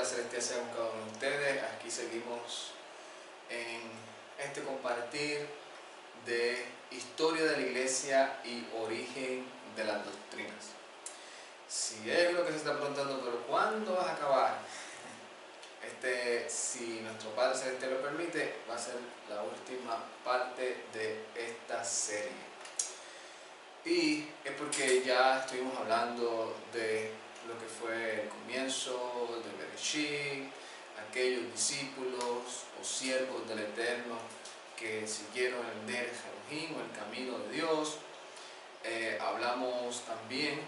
Padre Celestial sea con cada uno de ustedes. Aquí seguimos en este compartir de historia de la iglesia y origen de las doctrinas. Si es lo que se está preguntando, pero ¿cuándo vas a acabar? Si nuestro Padre Celestial lo permite, va a ser la última parte de esta serie. Y es porque ya estuvimos hablando de lo que fue el comienzo de Bereshit, aquellos discípulos o siervos del Eterno que siguieron el Derech Elohim, el camino de Dios. Hablamos también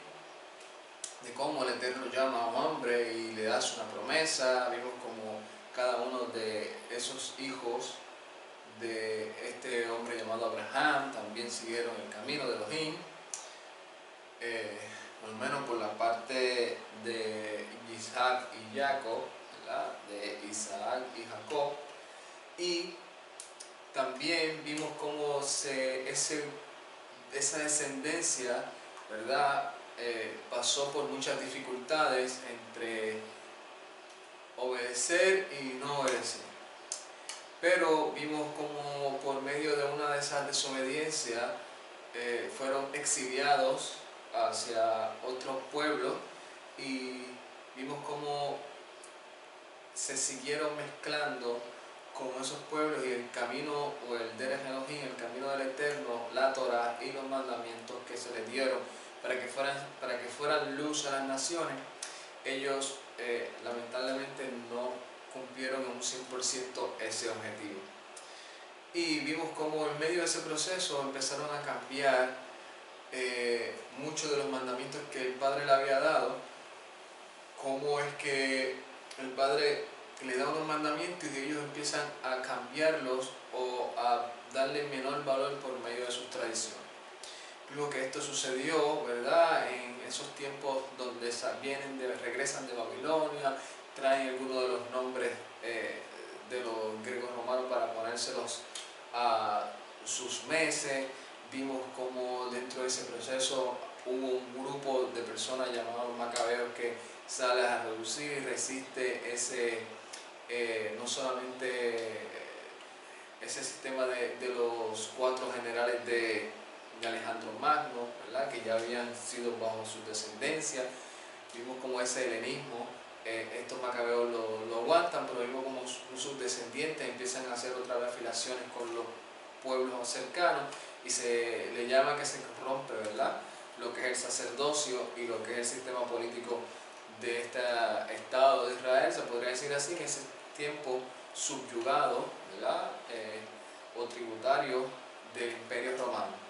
de cómo el Eterno llama a un hombre y le da una promesa. Vimos como cada uno de esos hijos de este hombre llamado Abraham también siguieron el camino de Elohim, al menos por la parte de Isaac y Jacob, ¿verdad? De Isaac y Jacob. Y también vimos cómo esa descendencia, ¿verdad? Pasó por muchas dificultades entre obedecer y no obedecer. Pero vimos como por medio de una de esas desobediencias fueron exiliados hacia otros pueblos, y vimos cómo se siguieron mezclando con esos pueblos y el camino o el Derech Elohim, el camino del Eterno, la Torah y los mandamientos que se les dieron para que fueran luz a las naciones. Ellos lamentablemente no cumplieron en un 100% ese objetivo. Y vimos cómo en medio de ese proceso empezaron a cambiar muchos de los mandamientos que el Padre le había dado. Cómo es que el Padre le da unos mandamientos y ellos empiezan a cambiarlos o a darle menor valor por medio de sus tradiciones. Luego que esto sucedió, ¿verdad? En esos tiempos donde regresan de Babilonia, traen algunos de los nombres de los griegos romanos para ponérselos a sus meses. Vimos como dentro de ese proceso hubo un grupo de personas llamados macabeos que sale a reducir y resiste no solamente ese sistema de los 4 generales de Alejandro Magno, ¿verdad? Que ya habían sido bajo su descendencia. Vimos como ese helenismo, estos macabeos lo aguantan, pero vimos como sus descendientes empiezan a hacer otra vez afiliaciones con los pueblos cercanos y se le llama que se rompe, ¿verdad? Lo que es el sacerdocio y lo que es el sistema político de este Estado de Israel, se podría decir así, en ese tiempo subyugado, ¿verdad? O tributario del Imperio Romano.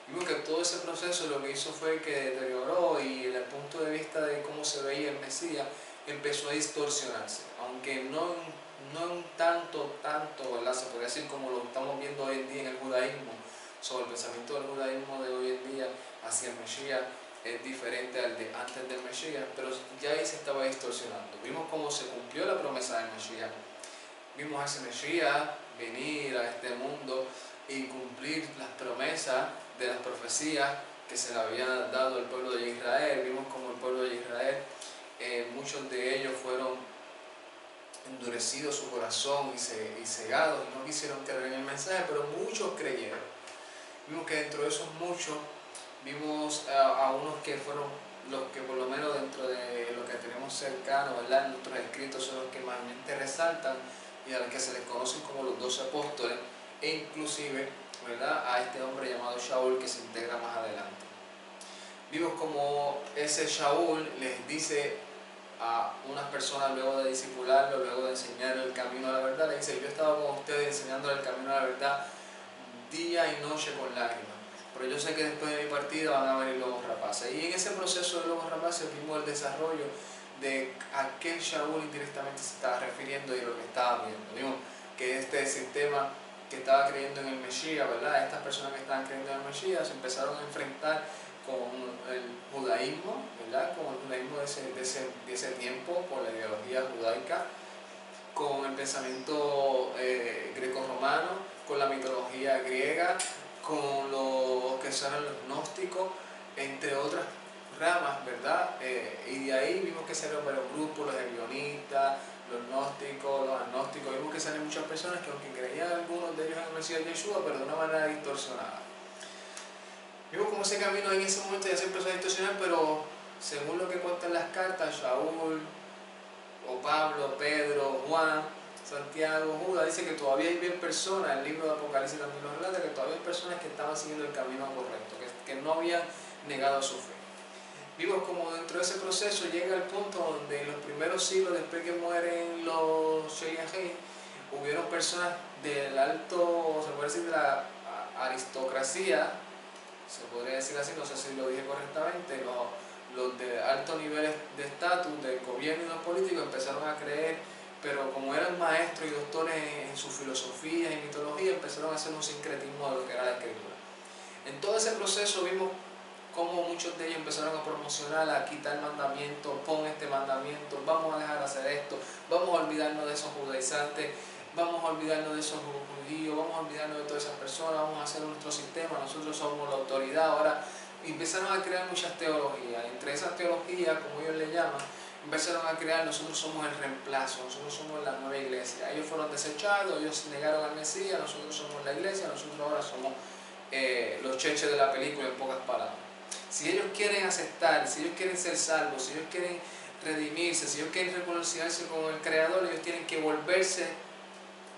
Vimos que todo ese proceso lo que hizo fue que deterioró, y desde el punto de vista de cómo se veía el Mesías empezó a distorsionarse, aunque no en tanto, ¿verdad? Se podría decir como lo estamos viendo hoy en día en el judaísmo. Sobre el pensamiento del judaísmo de hoy en día hacia el Mesías es diferente al de antes del Mesías, pero ya ahí se estaba distorsionando. Vimos cómo se cumplió la promesa del Mesías. Vimos a ese Mesías venir a este mundo y cumplir las promesas de las profecías que se le había dado al pueblo de Israel. Vimos como el pueblo de Israel, muchos de ellos fueron endurecidos su corazón y cegados, y no quisieron creer en el mensaje, pero muchos creyeron. Vimos que dentro de esos muchos, vimos a unos que fueron los que por lo menos dentro de lo que tenemos cercano, ¿verdad? En nuestros escritos son los que mayormente resaltan y a los que se les conocen como los 12 apóstoles, e inclusive, ¿verdad?, a este hombre llamado Shaul, que se integra más adelante. Vimos como ese Shaul les dice a unas personas, luego de discipularlo, luego de enseñarle el camino a la verdad, le dice: yo estaba con ustedes enseñándole el camino a la verdad día y noche con lágrimas, pero yo sé que después de mi partida van a venir lobos rapaces. Y en ese proceso de lobos rapaces vimos el desarrollo de aquel Shaul indirectamente se estaba refiriendo y lo que estaba viendo. Vimos que este sistema que estaba creyendo en el Mesías, ¿verdad? Estas personas que estaban creyendo en el Mesías se empezaron a enfrentar con el judaísmo, ¿verdad? Con el judaísmo de ese tiempo, con la ideología judaica, con el pensamiento greco-romano, con la mitología griega, con lo que son los gnósticos, entre otras ramas, ¿verdad? Y de ahí vimos que se rompieron grupos, los ebionistas, los gnósticos, los agnósticos. Vimos que salen muchas personas que aunque creían algunos de ellos en el Mesías Yeshua, pero de una manera distorsionada. Vimos como ese camino en ese momento ya se empezó a distorsionar, pero según lo que cuentan las cartas, Saúl, o Pablo, Pedro, Juan, Santiago, Judas, dice que todavía hay bien personas, el libro de Apocalipsis también lo relata, que todavía hay personas que estaban siguiendo el camino correcto, que no habían negado su fe. Vimos como dentro de ese proceso llega el punto donde en los primeros siglos, después que mueren los Sheyahim, hubieron personas del alto, se puede decir, de la aristocracia, se podría decir así, no sé si lo dije correctamente, los de altos niveles de estatus del gobierno y los políticos empezaron a creer, pero como eran maestros y doctores en su filosofía y mitología, empezaron a hacer un sincretismo de lo que era la escritura. En todo ese proceso vimos cómo muchos de ellos empezaron a promocionar, a quitar mandamientos, pon este mandamiento, vamos a dejar de hacer esto, vamos a olvidarnos de esos judaizantes, vamos a olvidarnos de esos judíos, vamos a olvidarnos de todas esas personas, vamos a hacer nuestro sistema, nosotros somos la autoridad ahora. Y empezaron a crear muchas teologías, entre esas teologías, como ellos le llaman, empezaron a crear, nosotros somos el reemplazo, nosotros somos la nueva iglesia. Ellos fueron desechados, ellos negaron al Mesías, nosotros somos la iglesia, nosotros ahora somos los cheches de la película, en pocas palabras. Si ellos quieren aceptar, si ellos quieren ser salvos, si ellos quieren redimirse, si ellos quieren reconciliarse con el Creador, ellos tienen que volverse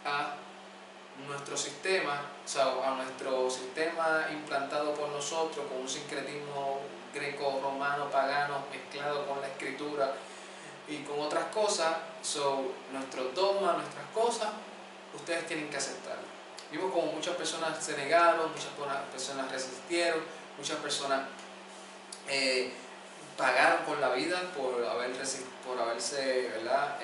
a nuestro sistema, o sea, a nuestro sistema implantado por nosotros, con un sincretismo greco-romano, pagano, mezclado con la escritura y con otras cosas. Nuestros dogmas, nuestras cosas, ustedes tienen que aceptarlo. Vimos como muchas personas se negaron, muchas personas resistieron, muchas personas pagaron con la vida por haberse, ¿verdad?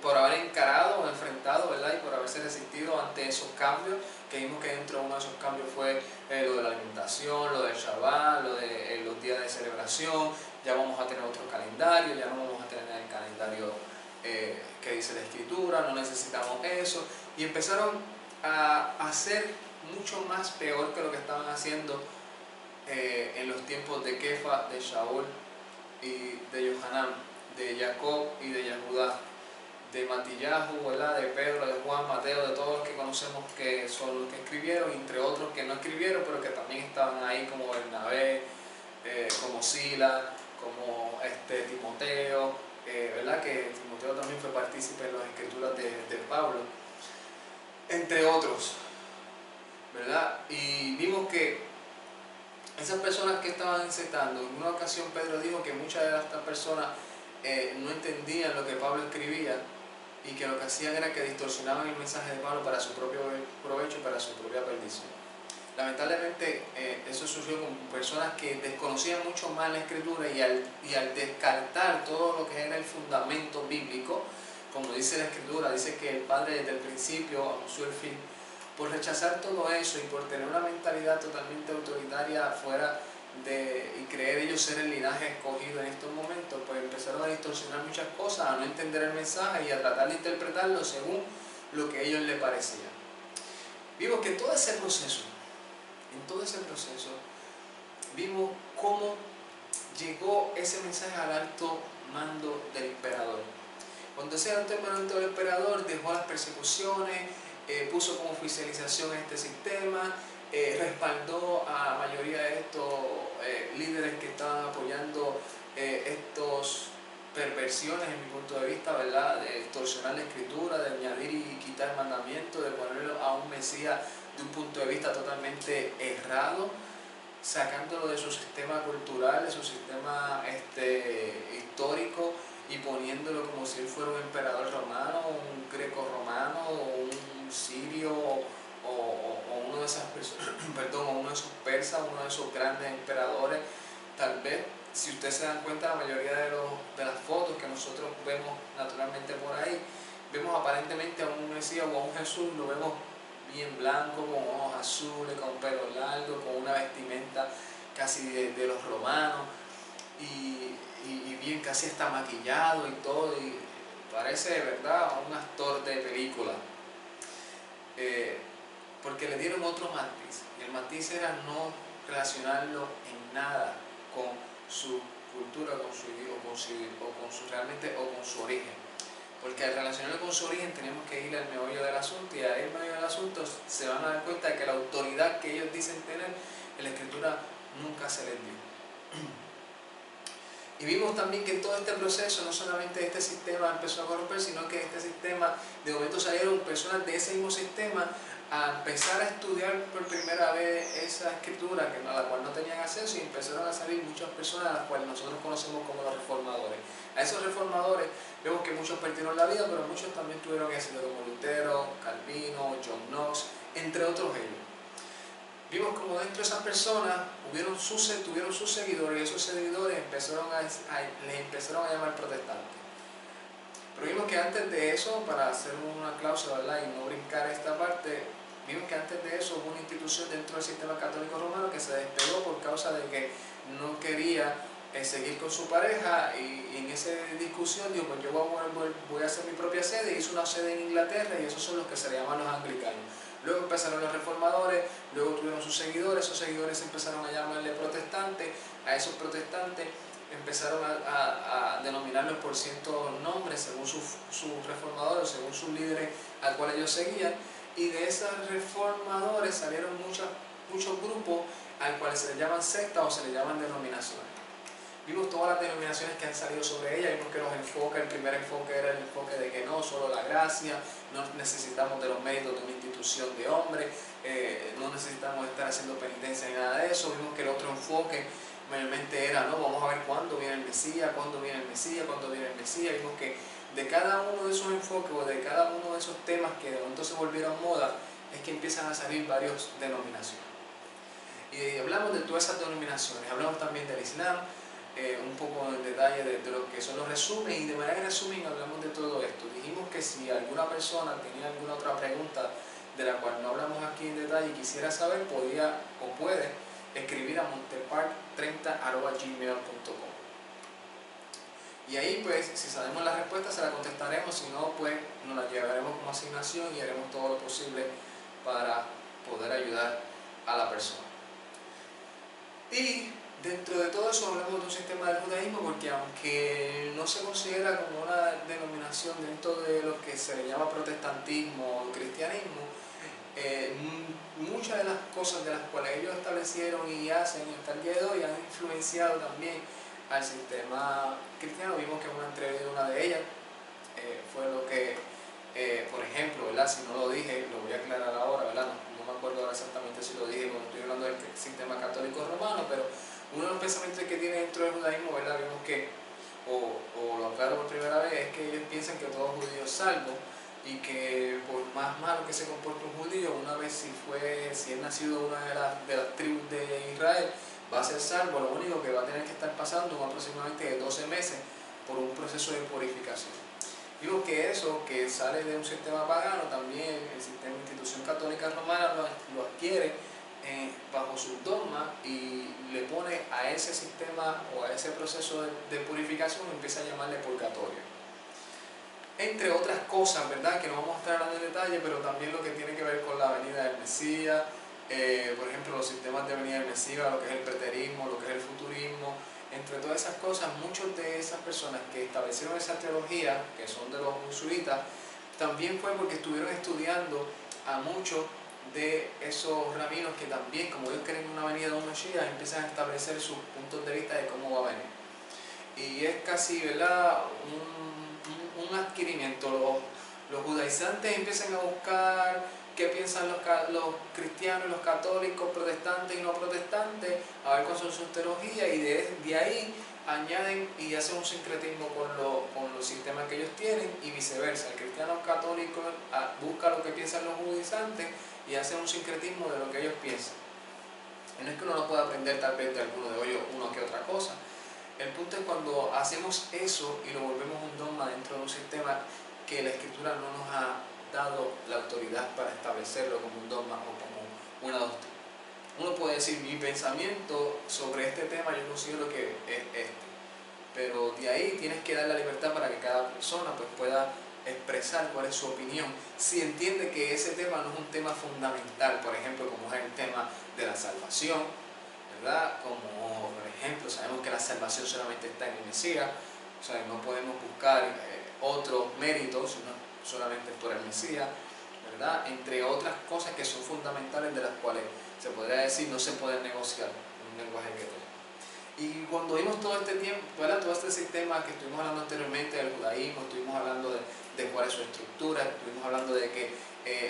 Por haber encarado o enfrentado, ¿verdad? Y por haberse resistido ante esos cambios, que vimos que dentro de uno de esos cambios fue lo de la alimentación, lo del Shabbat, lo de los días de celebración. Ya vamos a tener otro calendario, ya no vamos a tener el calendario que dice la Escritura, no necesitamos eso. Y empezaron a hacer mucho más peor que lo que estaban haciendo en los tiempos de Kefa, de Shaul y de Yohanan, de Jacob y de Yehudá, de Matillahu, ¿verdad? De Pedro, de Juan, Mateo, de todos los que conocemos que son los que escribieron, entre otros que no escribieron, pero que también estaban ahí, como Bernabé, como Sila, como Timoteo, ¿verdad? Que Timoteo también fue partícipe en las escrituras de Pablo, entre otros, ¿verdad? Y vimos que esas personas que estaban incitando, en una ocasión Pedro dijo que muchas de estas personas no entendían lo que Pablo escribía y que lo que hacían era que distorsionaban el mensaje de Pablo para su propio provecho y para su propia perdición. Lamentablemente eso surgió con personas que desconocían mucho más la escritura y al descartar todo lo que era el fundamento bíblico, como dice la escritura, dice que el Padre desde el principio anunció el fin. Por rechazar todo eso y por tener una mentalidad totalmente autoritaria fuera y creer ellos ser el linaje escogido en estos momentos, pues empezaron a distorsionar muchas cosas, a no entender el mensaje y a tratar de interpretarlo según lo que a ellos les parecía. Vimos que en todo ese proceso, vimos cómo llegó ese mensaje al alto mando del emperador. Cuando ese alto mando del emperador dejó las persecuciones, puso como oficialización este sistema, respaldó a la mayoría de estos líderes que estaban apoyando estas perversiones, en mi punto de vista, ¿verdad? De distorsionar la escritura, de añadir y quitar mandamientos, de ponerlo a un Mesías de un punto de vista totalmente errado, sacándolo de su sistema cultural, de su sistema histórico, y poniéndolo como si él fuera un emperador romano, un greco-romano, o un sirio, o uno de esas personas, perdón, o uno de esos persas, uno de esos grandes emperadores. Tal vez, si ustedes se dan cuenta, la mayoría de las fotos que nosotros vemos naturalmente por ahí, vemos aparentemente a un Mesías o a un Jesús, lo vemos bien blanco, con ojos azules, con pelo largo, con una vestimenta casi de los romanos, y bien casi está maquillado y todo, y parece de verdad un actor de película, porque le dieron otro matiz, y el matiz era no relacionarlo en nada con su cultura, con su origen. Porque al relacionarlo con su origen tenemos que ir al meollo del asunto, y al meollo del asunto se van a dar cuenta de que la autoridad que ellos dicen tener en la Escritura nunca se les dio. Y vimos también que en todo este proceso, no solamente este sistema empezó a corromper, sino que este sistema, de momento salieron personas de ese mismo sistema a empezar a estudiar por primera vez esa escritura a la cual no tenían acceso, y empezaron a salir muchas personas a las cuales nosotros conocemos como los reformadores. A esos reformadores vemos que muchos perdieron la vida, pero muchos también tuvieron éxito, como Lutero, Calvino, John Knox, entre otros ellos. Vimos como dentro de esas personas tuvieron sus seguidores, y esos seguidores les empezaron a llamar protestantes. Pero vimos que antes de eso, para hacer una cláusula, ¿verdad?, y no brincar esta parte, vimos que antes de eso hubo una institución dentro del sistema católico romano que se despegó por causa de que no quería seguir con su pareja, y en esa discusión dijo, pues yo voy a hacer mi propia sede. Hizo una sede en Inglaterra, y esos son los que se le llaman los anglicanos. Luego empezaron los reformadores, luego tuvieron sus seguidores, esos seguidores empezaron a llamarle protestantes. A esos protestantes empezaron a denominarlos por ciertos nombres según sus reformadores, según sus líderes al cual ellos seguían, y de esos reformadores salieron muchos grupos al cual se les llaman sectas o se les llaman denominaciones. Vimos todas las denominaciones que han salido sobre ella, vimos que el primer enfoque era el enfoque de que no, solo la gracia, no necesitamos de los méritos de una institución de hombres, no necesitamos estar haciendo penitencia ni nada de eso. Vimos que el otro enfoque mayormente era, no, vamos a ver cuándo viene el Mesías, cuándo viene el Mesías, cuándo viene el Mesías. Vimos que de cada uno de esos enfoques o de cada uno de esos temas que de momento se volvieron moda, es que empiezan a salir varias denominaciones. Y hablamos de todas esas denominaciones, hablamos también del Islam, un poco en detalle de lo que son los resúmenes, y de manera resumen hablamos de todo esto. Dijimos que si alguna persona tenía alguna otra pregunta de la cual no hablamos aquí en detalle y quisiera saber, podía o puede escribir a monterpark30@gmail.com, y ahí pues si sabemos la respuesta se la contestaremos, si no pues nos la llevaremos como asignación y haremos todo lo posible para poder ayudar a la persona. Y dentro de todo eso hablamos de un sistema del judaísmo, porque aunque no se considera como una denominación dentro de lo que se le llama protestantismo o cristianismo, muchas de las cosas de las cuales ellos establecieron y hacen hasta el día de hoy han influenciado también al sistema cristiano. Vimos que una de ellas fue lo que, por ejemplo, ¿verdad?, si no lo dije, lo voy a aclarar ahora, ¿verdad?, no me acuerdo ahora exactamente si lo dije cuando estoy hablando del sistema católico romano, pero uno de los pensamientos que tiene dentro del judaísmo, ¿verdad?, vimos que, o lo aclaro por primera vez, es que ellos piensan que todo judío es salvo, y que por más malo que se comporte un judío, una vez si es nacido de una de las tribus de Israel, va a ser salvo. Lo único que va a tener que estar pasando aproximadamente de 12 meses por un proceso de purificación. Digo que eso, que sale de un sistema pagano, también el sistema institución católica romana lo adquiere bajo sus dogmas, y le pone a ese sistema o a ese proceso de purificación, empieza a llamarle purgatorio. Entre otras cosas, ¿verdad?, que no vamos a estar hablando en detalle, pero también lo que tiene que ver con la venida del Mesías, por ejemplo, los sistemas de venida del Mesías, lo que es el preterismo, lo que es el futurismo. Entre todas esas cosas, muchas de esas personas que establecieron esa teología, que son de los musulmanes, también fue porque estuvieron estudiando a muchos de esos rabinos que también, como ellos creen en una venida de un Mesías, empiezan a establecer sus puntos de vista de cómo va a venir. Y es casi, ¿verdad?, un adquirimiento. Los judaizantes empiezan a buscar qué piensan los cristianos, los católicos, protestantes y no protestantes, a ver cuáles son sus teologías, y de ahí añaden y hacen un sincretismo con los sistemas que ellos tienen, y viceversa. El cristiano católico busca lo que piensan los judaizantes y hace un sincretismo de lo que ellos piensan. Y no es que uno no pueda aprender tal vez de alguno de ellos una que otra cosa. El punto es cuando hacemos eso y lo volvemos un dogma dentro de un sistema que la Escritura no nos ha dado la autoridad para establecerlo como un dogma o como una doctrina. Uno puede decir, mi pensamiento sobre este tema yo considero que es este, pero de ahí tienes que dar la libertad para que cada persona pues pueda expresar cuál es su opinión, si entiende que ese tema no es un tema fundamental, por ejemplo, como es el tema de la salvación, ¿verdad?, como por ejemplo, sabemos que la salvación solamente está en el Mesías, o sea, no podemos buscar otros méritos, sino solamente por el Mesías, ¿verdad? Entre otras cosas que son fundamentales, de las cuales se podría decir no se puede negociar en un lenguaje que tenemos. Y cuando vimos todo este tiempo, ¿verdad? Todo este sistema que estuvimos hablando anteriormente del judaísmo, estuvimos hablando de cuál es su estructura, estuvimos hablando de que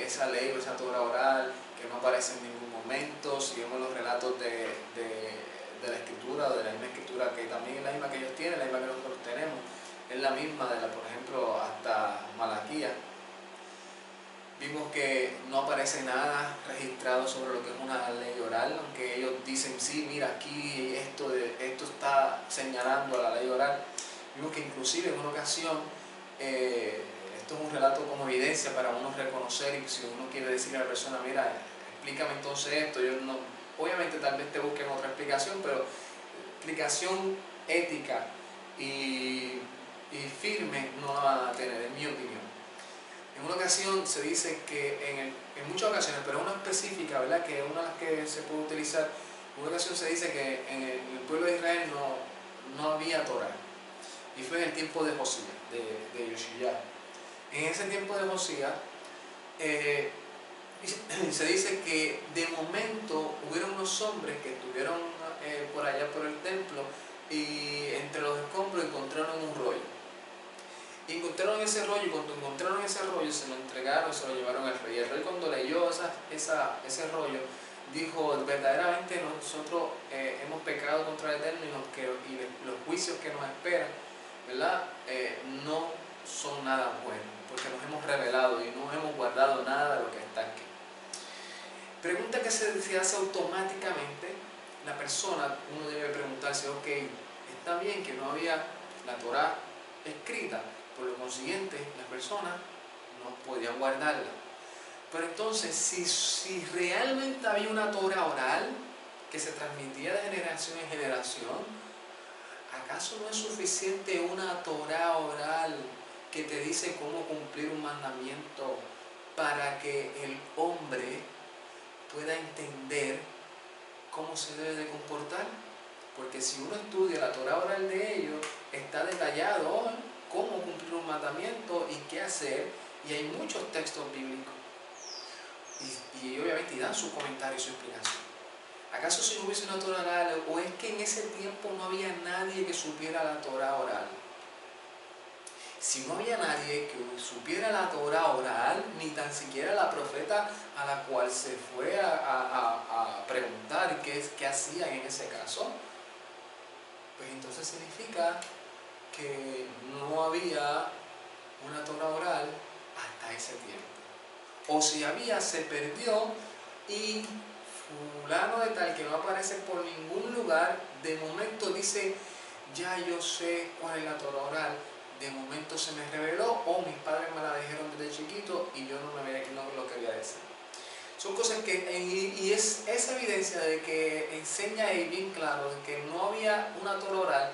esa ley o esa Torah oral que no aparece en ningún momento, si vemos los relatos de la escritura o de la misma escritura, que también es la misma que ellos tienen, la misma que nosotros tenemos, es la misma de la, por ejemplo, hasta Malaquías. Vimos que no aparece nada registrado sobre lo que es una ley oral, aunque ellos dicen, sí, mira, aquí esto está señalando a la ley oral. Vimos que inclusive en una ocasión, esto es un relato como evidencia para uno reconocer, y si uno quiere decirle a la persona, mira, explícame entonces esto, yo no, obviamente tal vez te busquen otra explicación, pero explicación ética y firme no la van a tener, en mi opinión. En una ocasión se dice que, en muchas ocasiones, pero una específica, ¿verdad? Que es una de las que se puede utilizar, en una ocasión se dice que en el pueblo de Israel no había Torah, y fue en el tiempo de Josías, de Yoshías. En ese tiempo de Josías, se dice que de momento hubieron unos hombres que estuvieron por allá por el templo, y entre los escombros encontraron un rollo. Encontraron ese rollo, y cuando encontraron ese rollo se lo entregaron, se lo llevaron al rey. El rey, cuando leyó ese rollo, dijo, verdaderamente nosotros hemos pecado contra el Eterno, y los juicios que nos esperan, ¿verdad? No son nada buenos, porque nos hemos revelado y no hemos guardado nada de lo que está aquí. Pregunta que se hace automáticamente la persona. Uno debe preguntarse, ok, está bien que no había la Torah escrita, por lo consiguiente las personas no podían guardarla, pero entonces si realmente había una Torah oral que se transmitía de generación en generación, ¿acaso no es suficiente una Torah oral que te dice cómo cumplir un mandamiento para que el hombre pueda entender cómo se debe de comportar? Porque si uno estudia la Torah oral de ellos, está detallado cómo cumplir un mandamiento y qué hacer, y hay muchos textos bíblicos, y obviamente dan su comentario y su explicación. ¿Acaso si no hubiese una Torah oral, o es que en ese tiempo no había nadie que supiera la Torah oral? Si no había nadie que supiera la Torah oral, ni tan siquiera la profeta a la cual se fue a preguntar qué hacían en ese caso, pues entonces significa que no había una Torah oral hasta ese tiempo. O si había, se perdió, y fulano de tal que no aparece por ningún lugar, de momento dice, ya yo sé cuál es la Torah oral, de momento se me reveló, o mis padres me la dijeron desde chiquito y yo no lo quería decir. Son cosas que, y es esa evidencia de que enseña ahí bien claro de que no había una Torah oral,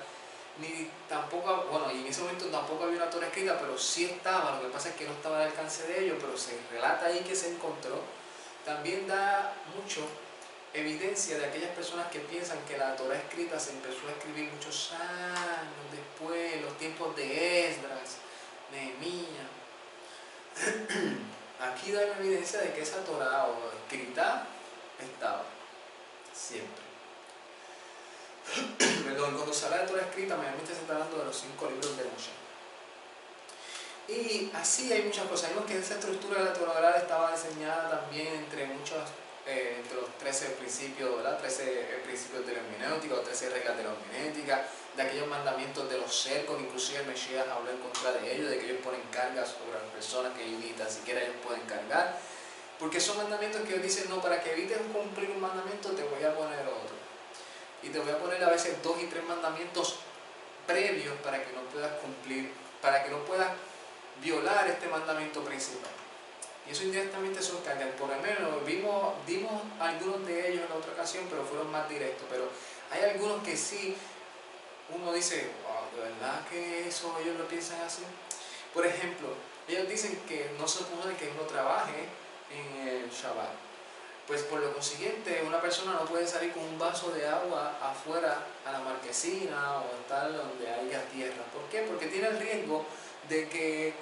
ni tampoco, bueno, y en ese momento tampoco había una Torah escrita, pero sí estaba. Lo que pasa es que no estaba al alcance de ellos, pero se relata ahí que se encontró. También da mucho evidencia de aquellas personas que piensan que la Torah escrita se empezó a escribir muchos años después, en los tiempos de Esdras, Nehemías. Aquí da una evidencia de que esa Torah escrita estaba siempre. Perdón, cuando se habla de Torah escrita, mayormente se está hablando de los 5 libros de Moshe. Y así hay muchas cosas. Vemos que esa estructura de la Torah oral estaba diseñada también entre los 13 principios, ¿verdad? 13 principios de la hermenéutica, o 13 reglas de la hermenéutica, de aquellos mandamientos de los cercos, que inclusive el Mesías habló en contra de ellos, de que ellos ponen cargas sobre las personas que ni tan siquiera ellos pueden cargar, porque son mandamientos que ellos dicen, no, para que evites cumplir un mandamiento te voy a poner otro, y te voy a poner a veces 2 y 3 mandamientos previos para que no puedas cumplir, para que no puedas violar este mandamiento principal. Y eso indirectamente son cargas. Por lo menos dimos algunos de ellos en la otra ocasión, pero fueron más directos. Pero hay algunos que sí, uno dice, wow, ¿de verdad que eso ellos lo piensan así? Por ejemplo, ellos dicen que no se supone que uno trabaje en el Shabbat, pues por lo consiguiente una persona no puede salir con un vaso de agua afuera a la marquesina o estar donde haya tierra. ¿Por qué? Porque tiene el riesgo de que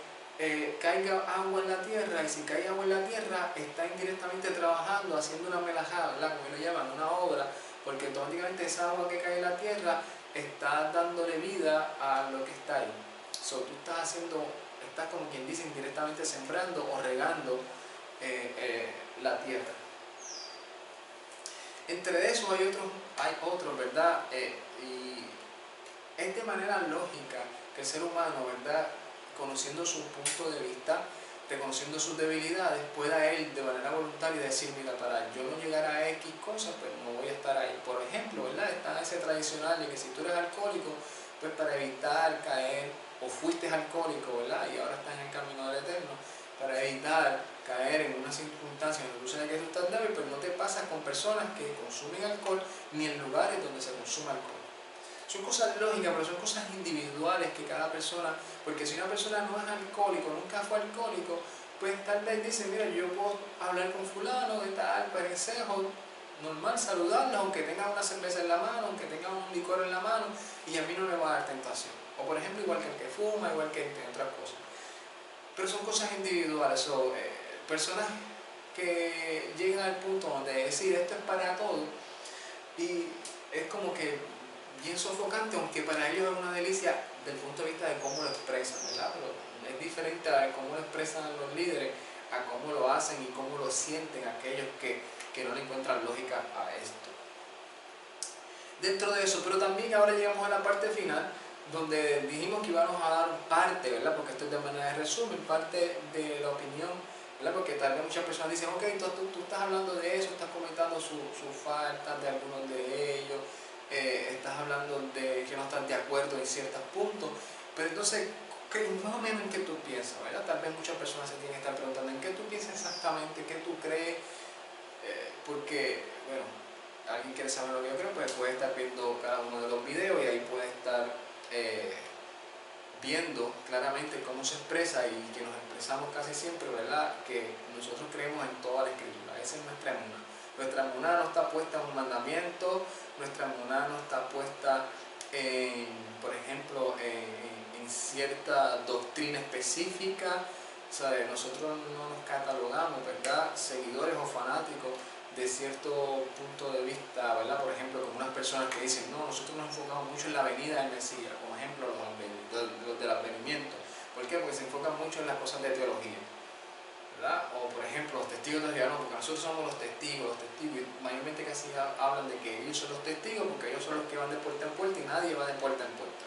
caiga agua en la tierra, y si cae agua en la tierra está indirectamente trabajando, haciendo una melajada, ¿verdad? Como lo llaman, una obra, porque automáticamente esa agua que cae en la tierra está dándole vida a lo que está ahí. So, tú estás como quien dice indirectamente sembrando o regando la tierra. Entre eso hay otros, ¿verdad? Y es de manera lógica que el ser humano, ¿verdad?, conociendo su punto de vista, reconociendo sus debilidades, pueda él de manera voluntaria decir, mira, para yo no llegar a X cosas, pues no voy a estar ahí. Por ejemplo, ¿verdad?, está ese tradicional de que si tú eres alcohólico, pues para evitar caer, o fuiste alcohólico, ¿verdad?, y ahora estás en el camino del eterno, para evitar caer en una circunstancia donde tú sabes que tú estás débil, pero no te pasas con personas que consumen alcohol ni en lugares donde se consume alcohol. Son cosas lógicas, pero son cosas individuales que cada persona, porque si una persona no es alcohólico, nunca fue alcohólico, pues tal vez dice, mira, yo puedo hablar con fulano de tal parecejo, normal, saludarlo, aunque tenga una cerveza en la mano, aunque tenga un licor en la mano, y a mí no me va a dar tentación. O por ejemplo, igual que el que fuma, igual que otras cosas. Pero son cosas individuales, o personas que llegan al punto donde decir esto es para todos, y es como que bien sofocante, aunque para ellos es una delicia desde el punto de vista de cómo lo expresan, ¿verdad? Pero es diferente a cómo lo expresan los líderes, a cómo lo hacen y cómo lo sienten aquellos que no le encuentran lógica a esto. Dentro de eso, pero también ahora llegamos a la parte final, donde dijimos que íbamos a dar parte, ¿verdad?, porque esto es de manera de resumen, parte de la opinión, ¿verdad?, porque tal vez muchas personas dicen, ok, tú estás hablando de eso, estás comentando sus faltas de algunos de ellos, estás hablando de que no estás de acuerdo en ciertos puntos, pero entonces, más o menos en qué tú piensas, ¿verdad? Tal vez muchas personas se tienen que estar preguntando en qué tú piensas exactamente, qué tú crees, porque, bueno, alguien quiere saber lo que yo creo, pues puede estar viendo cada uno de los videos y ahí puede estar viendo claramente cómo se expresa, y que nos expresamos casi siempre, ¿verdad?, que nosotros creemos en toda la escritura. Esa es nuestra emuná. Nuestra emuná no está puesta en un mandamiento, nuestra emuná no está puesta en, por ejemplo, en cierta doctrina específica. O sea, nosotros no nos catalogamos, ¿verdad?, seguidores o fanáticos de cierto punto de vista, ¿verdad? Por ejemplo, como unas personas que dicen, no, nosotros nos enfocamos mucho en la venida del Mesías, como ejemplo los del advenimiento. ¿Por qué? Porque se enfocan mucho en las cosas de teología, ¿verdad? O por ejemplo, los testigos de Jehová, porque nosotros somos los testigos, y mayormente casi hablan de que ellos son los testigos, porque ellos son los que van de puerta en puerta y nadie va de puerta en puerta.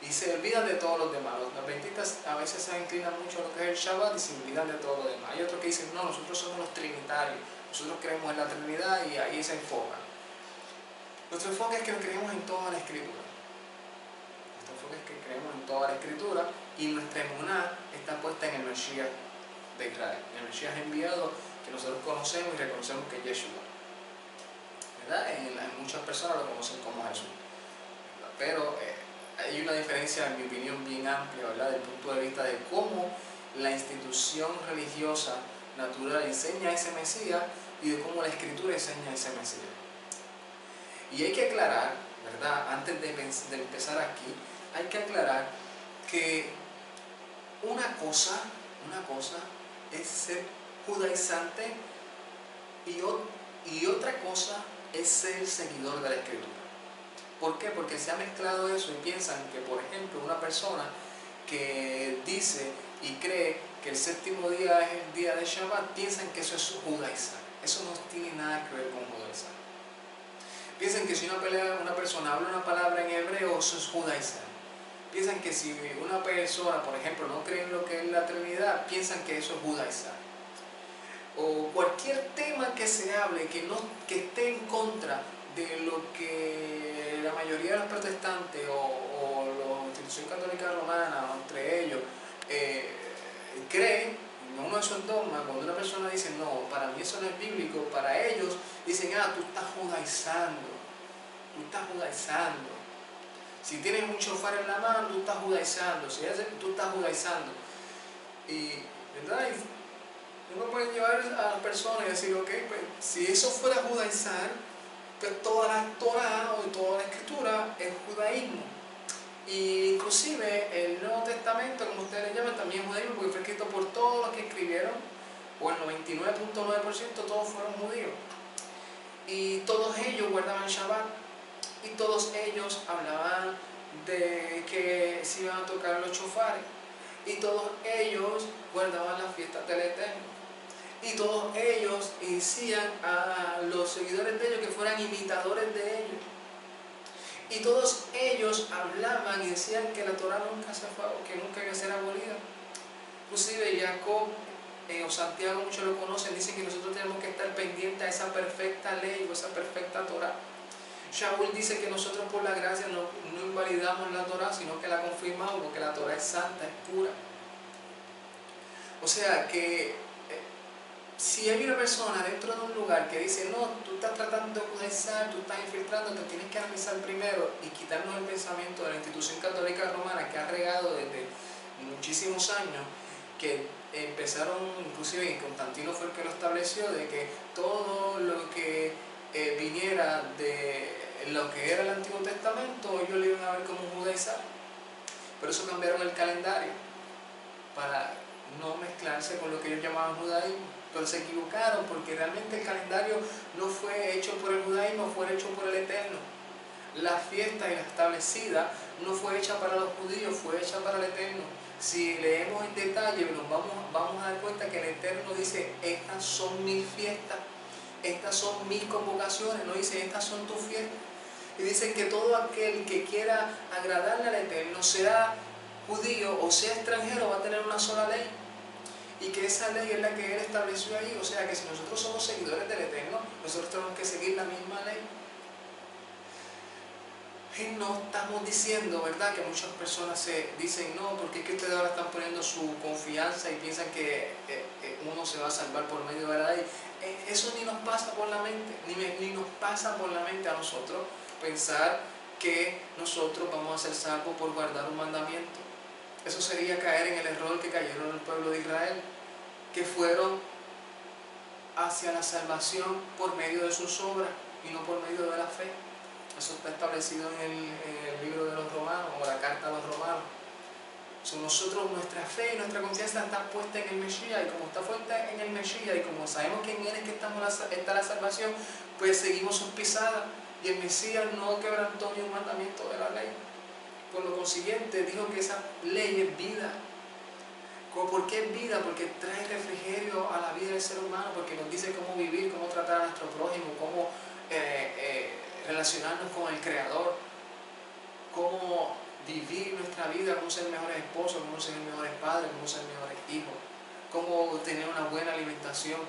Y se olvidan de todos los demás. Los adventistas a veces se inclinan mucho a lo que es el Shabbat y se olvidan de todo lo demás. Hay otros que dicen, no, nosotros somos los trinitarios, nosotros creemos en la Trinidad, y ahí se enfocan. Nuestro enfoque es que creemos en toda la Escritura. Nuestro enfoque es que creemos en toda la Escritura, y nuestra emuná está puesta en el Mesías de Israel, en el Mesías enviado que nosotros conocemos y reconocemos que es Yeshua, ¿verdad? Muchas personas lo conocen como Jesús, ¿verdad? Pero hay una diferencia, en mi opinión, bien amplia, ¿verdad?, desde el punto de vista de cómo la institución religiosa natural enseña a ese Mesías y de cómo la Escritura enseña a ese Mesías. Y hay que aclarar, ¿verdad?, antes de empezar aquí, hay que aclarar que una cosa es ser judaizante, y otra cosa es ser seguidor de la Escritura. ¿Por qué? Porque se ha mezclado eso y piensan que, por ejemplo, una persona que dice y cree que el séptimo día es el día de Shabbat, piensan que eso es judaizar. Eso no tiene nada que ver con judaizar. Piensan que si una persona habla una palabra en hebreo, eso es judaizar. Piensan que si una persona, por ejemplo, no cree en lo que es la Trinidad, piensan que eso es judaizar. O cualquier tema que se hable que esté en contra de lo que la mayoría de los protestantes o la institución católica romana, entre ellos, creen, uno de esos dogmas, cuando una persona dice, no, para mí eso no es bíblico, para ellos dicen, tú estás judaizando, Si tienes un shofar en la mano, tú estás judaizando, tú estás judaizando. Y, ¿verdad? uno puede llevar a las personas y decir, ok, pues si eso fuera judaizar, pues toda la Torah o toda la escritura es judaísmo. Y inclusive el Nuevo Testamento, como ustedes le llaman, también es judaísmo porque fue escrito por todos los que escribieron, o el 99.9% todos fueron judíos. Y todos ellos guardaban Shabbat, y todos ellos hablaban de que se iban a tocar los chofares, y todos ellos guardaban las fiestas del Eterno. Y todos ellos decían a los seguidores de ellos que fueran imitadores de ellos. Y todos ellos hablaban y decían que la Torah nunca se fue, que nunca iba a ser abolida. Inclusive Jacob o Santiago, muchos lo conocen, dicen que nosotros tenemos que estar pendientes a esa perfecta ley o esa perfecta Torah. Shaul dice que nosotros por la gracia no invalidamos la Torah, sino que la confirmamos porque la Torah es santa, es pura. O sea que si hay una persona dentro de un lugar que dice, no, tú estás tratando de judaizar, tú estás infiltrando, te tienes que analizar primero y quitarnos el pensamiento de la institución católica romana que ha regado desde muchísimos años, que empezaron, inclusive y Constantino fue el que lo estableció, de que todo lo que viniera de lo que era el Antiguo Testamento, ellos lo iban a ver como judaizar. Por eso cambiaron el calendario, para no mezclarse con lo que ellos llamaban judaísmo. Pero se equivocaron porque realmente el calendario no fue hecho por el judaísmo, fue hecho por el Eterno. La fiesta y la establecida no fue hecha para los judíos, fue hecha para el Eterno. Si leemos en detalle, nos vamos a dar cuenta que el Eterno dice, estas son mis fiestas, estas son mis convocaciones, no dice, estas son tus fiestas. Y dice que todo aquel que quiera agradarle al Eterno, sea judío o sea extranjero, va a tener una sola ley. Y que esa ley es la que Él estableció ahí. O sea que si nosotros somos seguidores del Eterno, nosotros tenemos que seguir la misma ley. Y no estamos diciendo, ¿verdad?, que muchas personas se dicen, no, porque es que ustedes ahora están poniendo su confianza y piensan que uno se va a salvar por medio de la ley. Eso ni nos pasa por la mente, ni nos pasa por la mente a nosotros pensar que nosotros vamos a ser salvos por guardar un mandamiento. Eso sería caer en el error que cayeron el pueblo de Israel, que fueron hacia la salvación por medio de sus obras y no por medio de la fe. Eso está establecido en el libro de los Romanos, o la carta a los Romanos. Nosotros, nuestra fe y nuestra confianza está puesta en el Mesías, y como está puesta en el Mesías, y como sabemos que en Él es que está la salvación, pues seguimos sus pisadas, y el Mesías no quebrantó ni un mandamiento de la ley. Por lo consiguiente, dijo que esa ley es vida. ¿Por qué es vida? Porque trae refrigerio a la vida del ser humano, porque nos dice cómo vivir, cómo tratar a nuestro prójimo, cómo relacionarnos con el Creador, cómo vivir nuestra vida, cómo ser mejores esposos, cómo ser mejores padres, cómo ser mejores hijos, cómo tener una buena alimentación.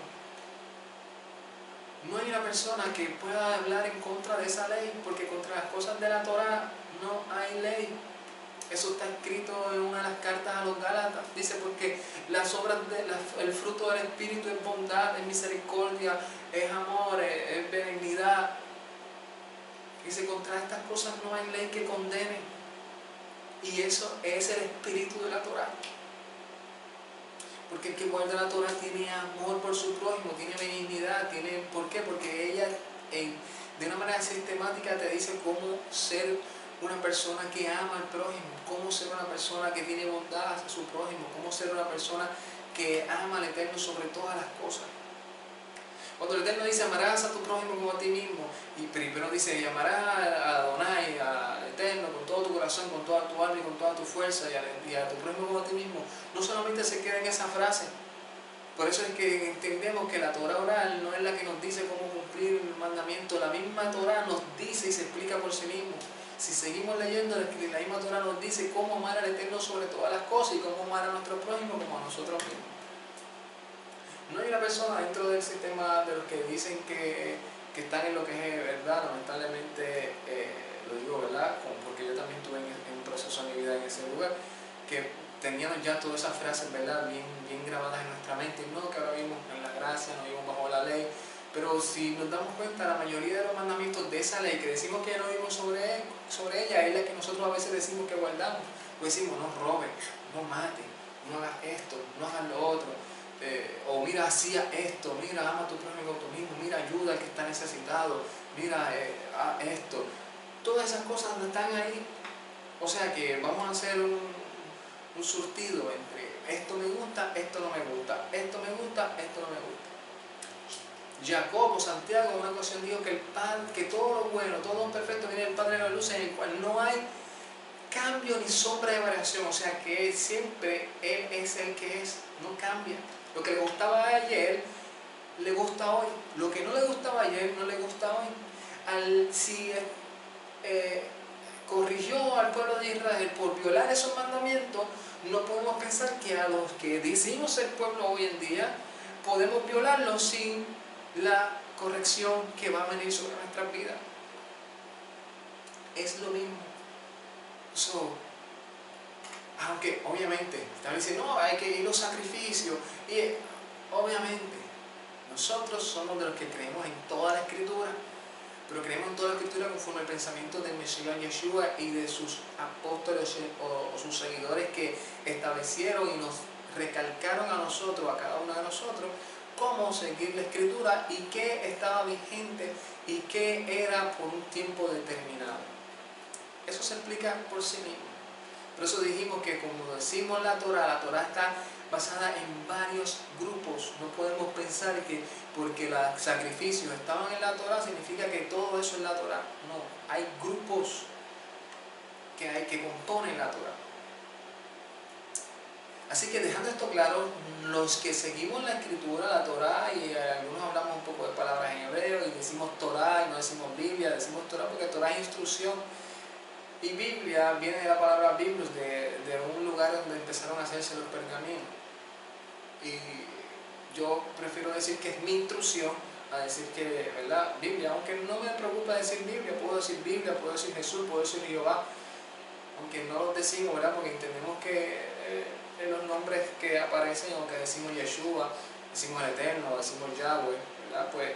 No hay una persona que pueda hablar en contra de esa ley, porque contra las cosas de la Torah no hay ley. Eso está escrito en una de las cartas a los Gálatas. Dice, porque las obras el fruto del Espíritu es bondad, es misericordia, es amor, es benignidad. Dice, contra estas cosas no hay ley que condene. Y eso es el espíritu de la Torah. Porque el que guarda la Torah tiene amor por su prójimo, tiene benignidad, ¿por qué? Porque ella de una manera sistemática te dice cómo ser una persona que ama al prójimo, cómo ser una persona que tiene bondad hacia su prójimo, cómo ser una persona que ama al Eterno sobre todas las cosas. Cuando el Eterno dice, amarás a tu prójimo como a ti mismo, y primero dice, y amarás a Adonai, al Eterno, con todo tu corazón, con toda tu alma y con toda tu fuerza, y a tu prójimo como a ti mismo, no solamente se queda en esa frase. Por eso es que entendemos que la Torah oral no es la que nos dice cómo cumplir el mandamiento. La misma Torah nos dice y se explica por sí mismo. Si seguimos leyendo, la misma Torah nos dice cómo amar al Eterno sobre todas las cosas y cómo amar a nuestro prójimo como a nosotros mismos. No hay una persona dentro del sistema de los que dicen que están en lo que es verdad, lamentablemente, lo digo, ¿verdad? Porque yo también tuve en un proceso de mi vida en ese lugar, que teníamos ya todas esas frases, ¿verdad?, bien grabadas en nuestra mente. No, que ahora vivimos en la gracia, no vivimos bajo la ley. Pero si nos damos cuenta, la mayoría de los mandamientos de esa ley, que decimos que ya no vivimos sobre ella, es la que nosotros a veces decimos que guardamos. Pues decimos, no robes, no mates, no hagas esto, no hagas lo otro. o mira, hacía esto, mira, ama a tu prójimo como tú mismo, mira, ayuda al que está necesitado, mira, esto. Todas esas cosas están ahí. O sea que vamos a hacer un surtido entre esto me gusta, esto no me gusta, esto me gusta, esto no me gusta. Jacobo, Santiago, en una ocasión dijo que todo lo bueno, todo lo perfecto viene del Padre de la luz, en el cual no hay cambio ni sombra de variación. O sea que siempre Él es el que es, no cambia. Lo que le gustaba ayer, le gusta hoy. Lo que no le gustaba ayer, no le gusta hoy. Si corrigió al pueblo de Israel por violar esos mandamientos, no podemos pensar que a los que decimos ser pueblo hoy en día, podemos violarlos sin la corrección que va a venir sobre nuestras vidas. Es lo mismo. Aunque obviamente, también dicen, no, hay que ir a los sacrificios. Y obviamente, nosotros somos de los que creemos en toda la Escritura, pero creemos en toda la Escritura conforme al pensamiento del Mesías Yeshua y de sus apóstoles o sus seguidores que establecieron y nos recalcaron a nosotros, a cada uno de nosotros, cómo seguir la Escritura y qué estaba vigente y qué era por un tiempo determinado. Eso se explica por sí mismo. Por eso dijimos que como decimos la Torah está basada en varios grupos. No podemos pensar que porque los sacrificios estaban en la Torah significa que todo eso es la Torah. No, hay grupos que componen la Torah. Así que dejando esto claro, los que seguimos la Escritura, la Torah, y algunos hablamos un poco de palabras en hebreo y decimos Torah y no decimos Biblia, decimos Torah porque Torah es instrucción. Y Biblia viene de la palabra Biblios, de un lugar donde empezaron a hacerse los pergaminos. Y yo prefiero decir que es mi instrucción a decir que, ¿verdad? Biblia, aunque no me preocupa decir Biblia, puedo decir Jesús, puedo decir Jehová, aunque no los decimos, ¿verdad? Porque entendemos que en los nombres que aparecen, aunque decimos Yeshua, decimos el Eterno, decimos Yahweh, ¿verdad? Pues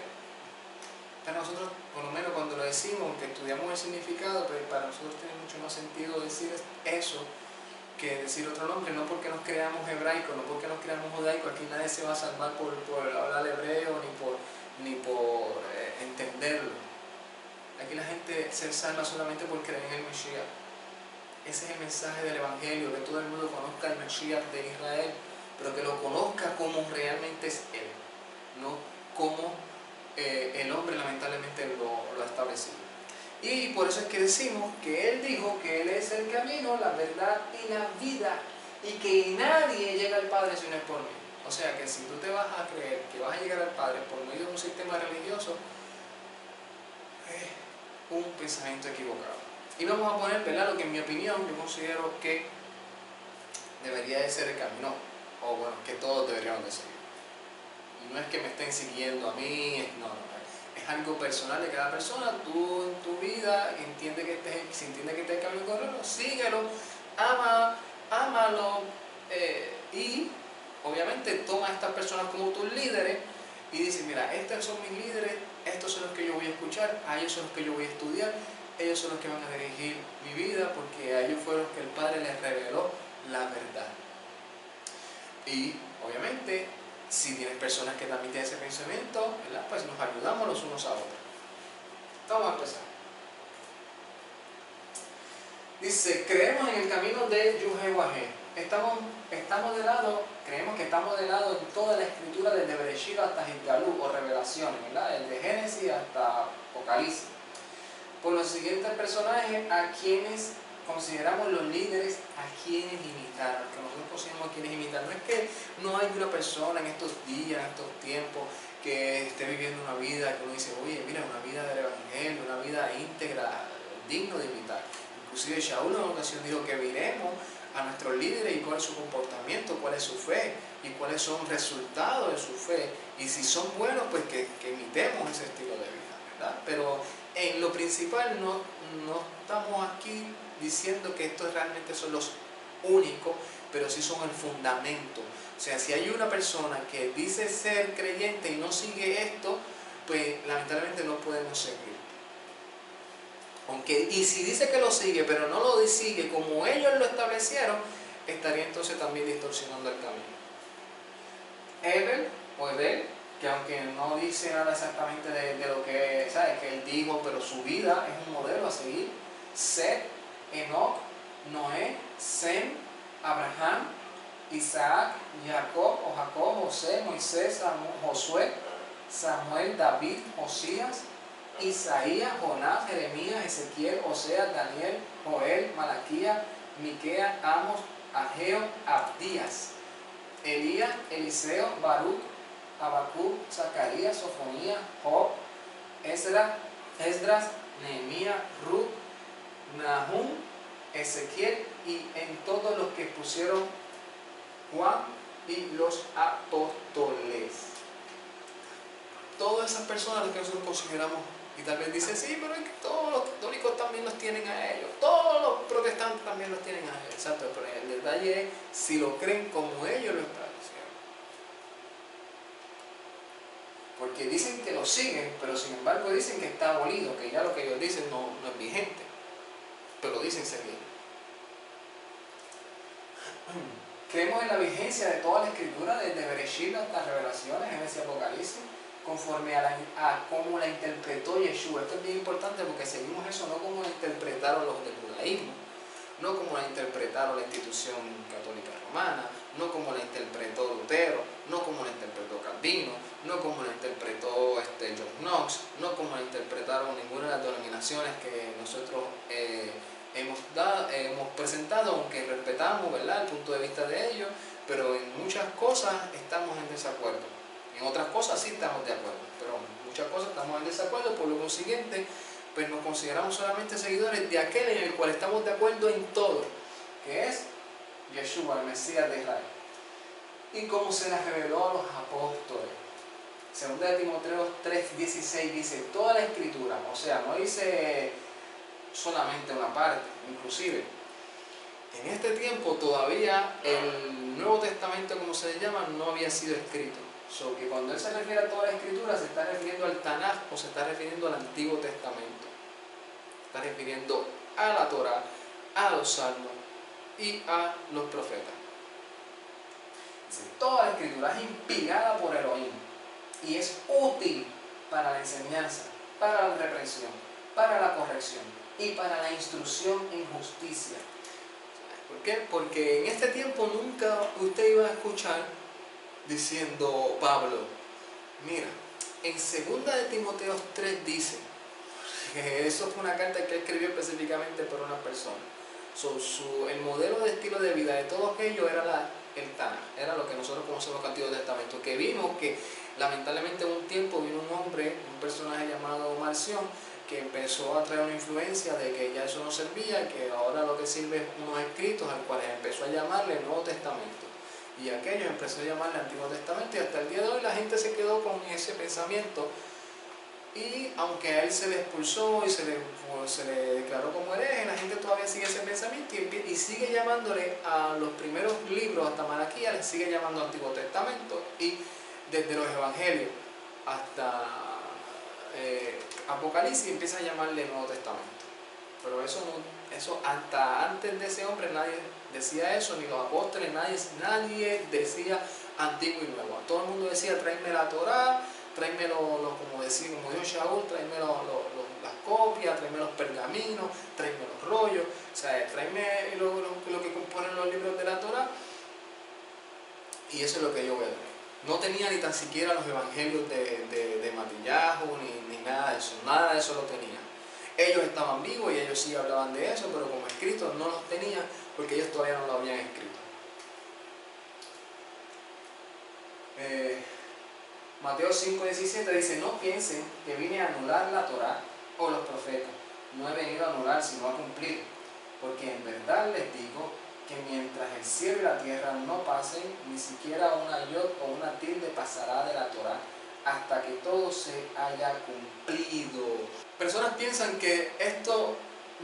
para nosotros, por lo menos cuando lo decimos, que estudiamos el significado, pues para nosotros tiene mucho más sentido decir eso que decir otro nombre, no porque nos creamos hebraicos, no porque nos creamos judaicos. Aquí nadie se va a salvar por hablar hebreo ni por entenderlo. Aquí la gente se salva solamente por creer en el Mesías. Ese es el mensaje del Evangelio, que todo el mundo conozca el Mesías de Israel, pero que lo conozca como realmente es Él, no como el hombre lamentablemente lo ha establecido. Y por eso es que decimos que Él dijo que Él es el camino, la verdad y la vida, y que nadie llega al Padre si no es por mí. O sea que si tú te vas a creer que vas a llegar al Padre por medio de un sistema religioso, es un pensamiento equivocado. Y vamos a poner, ¿verdad?, lo que en mi opinión yo considero que debería de ser el camino, o bueno, que todos deberíamos de seguir. Y no es que me estén siguiendo a mí, no. Es algo personal de cada persona. Tú en tu vida si entiende que este es el camino correcto, síguelo, ámalo, y obviamente toma a estas personas como tus líderes y dice, mira, estos son mis líderes, estos son los que yo voy a escuchar, a ellos son los que yo voy a estudiar, ellos son los que van a dirigir mi vida, porque a ellos fueron los que el Padre les reveló la verdad. Y obviamente, si tienes personas que también tienen ese pensamiento, ¿verdad?, pues nos ayudamos los unos a otros. Vamos a empezar. Dice, creemos en el camino de Yuhewahé. Creemos que estamos de lado en toda la escritura desde Bereshit hasta Gilgalú, o revelaciones, ¿verdad?, desde Génesis hasta Apocalipsis. Por los siguientes personajes a quienes consideramos los líderes, a quienes imitar, que nosotros consideramos a quienes imitar. No es que no hay una persona en estos días, en estos tiempos, que esté viviendo una vida que uno dice, oye, mira, una vida del Evangelio, una vida íntegra, digno de imitar. Inclusive Shaul en una ocasión dijo que miremos a nuestros líderes y cuál es su comportamiento, cuál es su fe y cuáles son resultados de su fe. Y si son buenos, pues que imitemos ese estilo de vida, ¿verdad? Pero en lo principal no estamos aquí diciendo que estos realmente son los únicos, pero sí son el fundamento. O sea, si hay una persona que dice ser creyente y no sigue esto, pues lamentablemente no podemos seguir. Y si dice que lo sigue, pero no lo sigue como ellos lo establecieron, estaría entonces también distorsionando el camino. Eber o Eber, que aunque no dice nada exactamente de lo que, ¿sabes?, que él dijo, pero su vida es un modelo a seguir. Set, Enoch, Noé, Sem, Abraham, Isaac, Jacob o Jacob, José, Moisés, Josué, Samuel, David, Josías, Isaías, Jonás, Jeremías, Ezequiel, Oseas, Daniel, Joel, Malaquías, Miqueas, Amos, Ageo, Abdías, Elías, Eliseo, Baruch, Habacuc, Zacarías, Sofonías, Job, Esdras, Nehemías, Ruth, Nahum, Ezequiel y en todos los que pusieron Juan y los apóstoles. Todas esas personas las que nosotros consideramos, y tal vez dicen, sí, pero es que todos los católicos también los tienen a ellos, todos los protestantes también los tienen a ellos. Exacto, pero el detalle es si lo creen como ellos lo están diciendo. Porque dicen que lo siguen, pero sin embargo dicen que está abolido, que ya lo que ellos dicen no es vigente, pero dicen seguir. Creemos en la vigencia de toda la escritura, desde Bereshit hasta Revelaciones, Génesis y Apocalipsis, conforme a cómo la interpretó Yeshua. Esto es bien importante porque seguimos eso no como la interpretaron los del judaísmo, no como la interpretaron la institución católica romana, no como la interpretó Lutero, no como la interpretó Calvino, no como la interpretó John Knox, no como la interpretaron ninguna de las denominaciones que nosotros hemos presentado, aunque respetamos, ¿verdad?, el punto de vista de ellos, pero en muchas cosas estamos en desacuerdo. En otras cosas sí estamos de acuerdo, pero en muchas cosas estamos en desacuerdo, por lo consiguiente, pues nos consideramos solamente seguidores de aquel en el cual estamos de acuerdo en todo, que es Yeshua, el Mesías de Israel. Y como se les reveló a los apóstoles. Segunda de Timoteo 3:16 dice, toda la escritura, o sea, no dice solamente una parte, inclusive en este tiempo todavía el Nuevo Testamento, como se le llama, no había sido escrito. So que cuando él se refiere a toda la escritura, se está refiriendo al Tanaj o se está refiriendo al Antiguo Testamento. Se está refiriendo a la Torá, a los Salmos y a los profetas. Dice, toda la escritura es inspirada por Elohim y es útil para la enseñanza, para la reprensión, para la corrección y para la instrucción en justicia. ¿Por qué? Porque en este tiempo nunca usted iba a escuchar diciendo Pablo, mira, en 2 de Timoteo 3 dice, que eso fue una carta que él escribió específicamente por una persona. El modelo de estilo de vida de todos ellos era el Tanaj, era lo que nosotros conocemos como Antiguo Testamento, que vimos que lamentablemente en un tiempo vino un hombre, un personaje llamado Marción, que empezó a traer una influencia de que ya eso no servía, que ahora lo que sirve es unos escritos al cual empezó a llamarle el Nuevo Testamento. Y aquello empezó a llamarle Antiguo Testamento y hasta el día de hoy la gente se quedó con ese pensamiento. Y aunque a él se le expulsó y se le declaró como hereje, la gente todavía sigue ese pensamiento y sigue llamándole a los primeros libros, hasta Malaquías, le sigue llamando Antiguo Testamento, y desde los Evangelios hasta Apocalipsis empieza a llamarle Nuevo Testamento. Pero eso hasta antes de ese hombre nadie decía eso, ni los apóstoles, nadie decía Antiguo y Nuevo. Todo el mundo decía, tráeme la Torá, tráeme como dijo Shaul, tráeme las copias, tráeme los pergaminos, tráeme los rollos, o sea, tráeme lo que componen los libros de la Torá, y eso es lo que yo voy a traer. No tenía ni tan siquiera los evangelios de Matillahu, ni nada de eso lo tenía. Ellos estaban vivos y ellos sí hablaban de eso, pero como escritos no los tenían porque ellos todavía no lo habían escrito. Mateo 5:17 dice, no piensen que vine a anular la Torá o los profetas. No he venido a anular sino a cumplir. Porque en verdad les digo que mientras el cielo y la tierra no pasen, ni siquiera una yod o una tilde pasará de la Torá hasta que todo se haya cumplido. Personas piensan que esto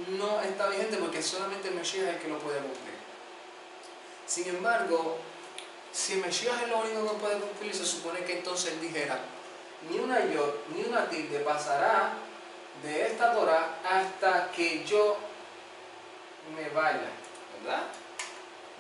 no está vigente porque solamente el Mesías es el que lo puede cumplir. Sin embargo, si el Mesías es lo único que puede cumplir, se supone que entonces él dijera, ni una yod ni una tilde pasará de esta Torá hasta que yo me vaya, ¿verdad?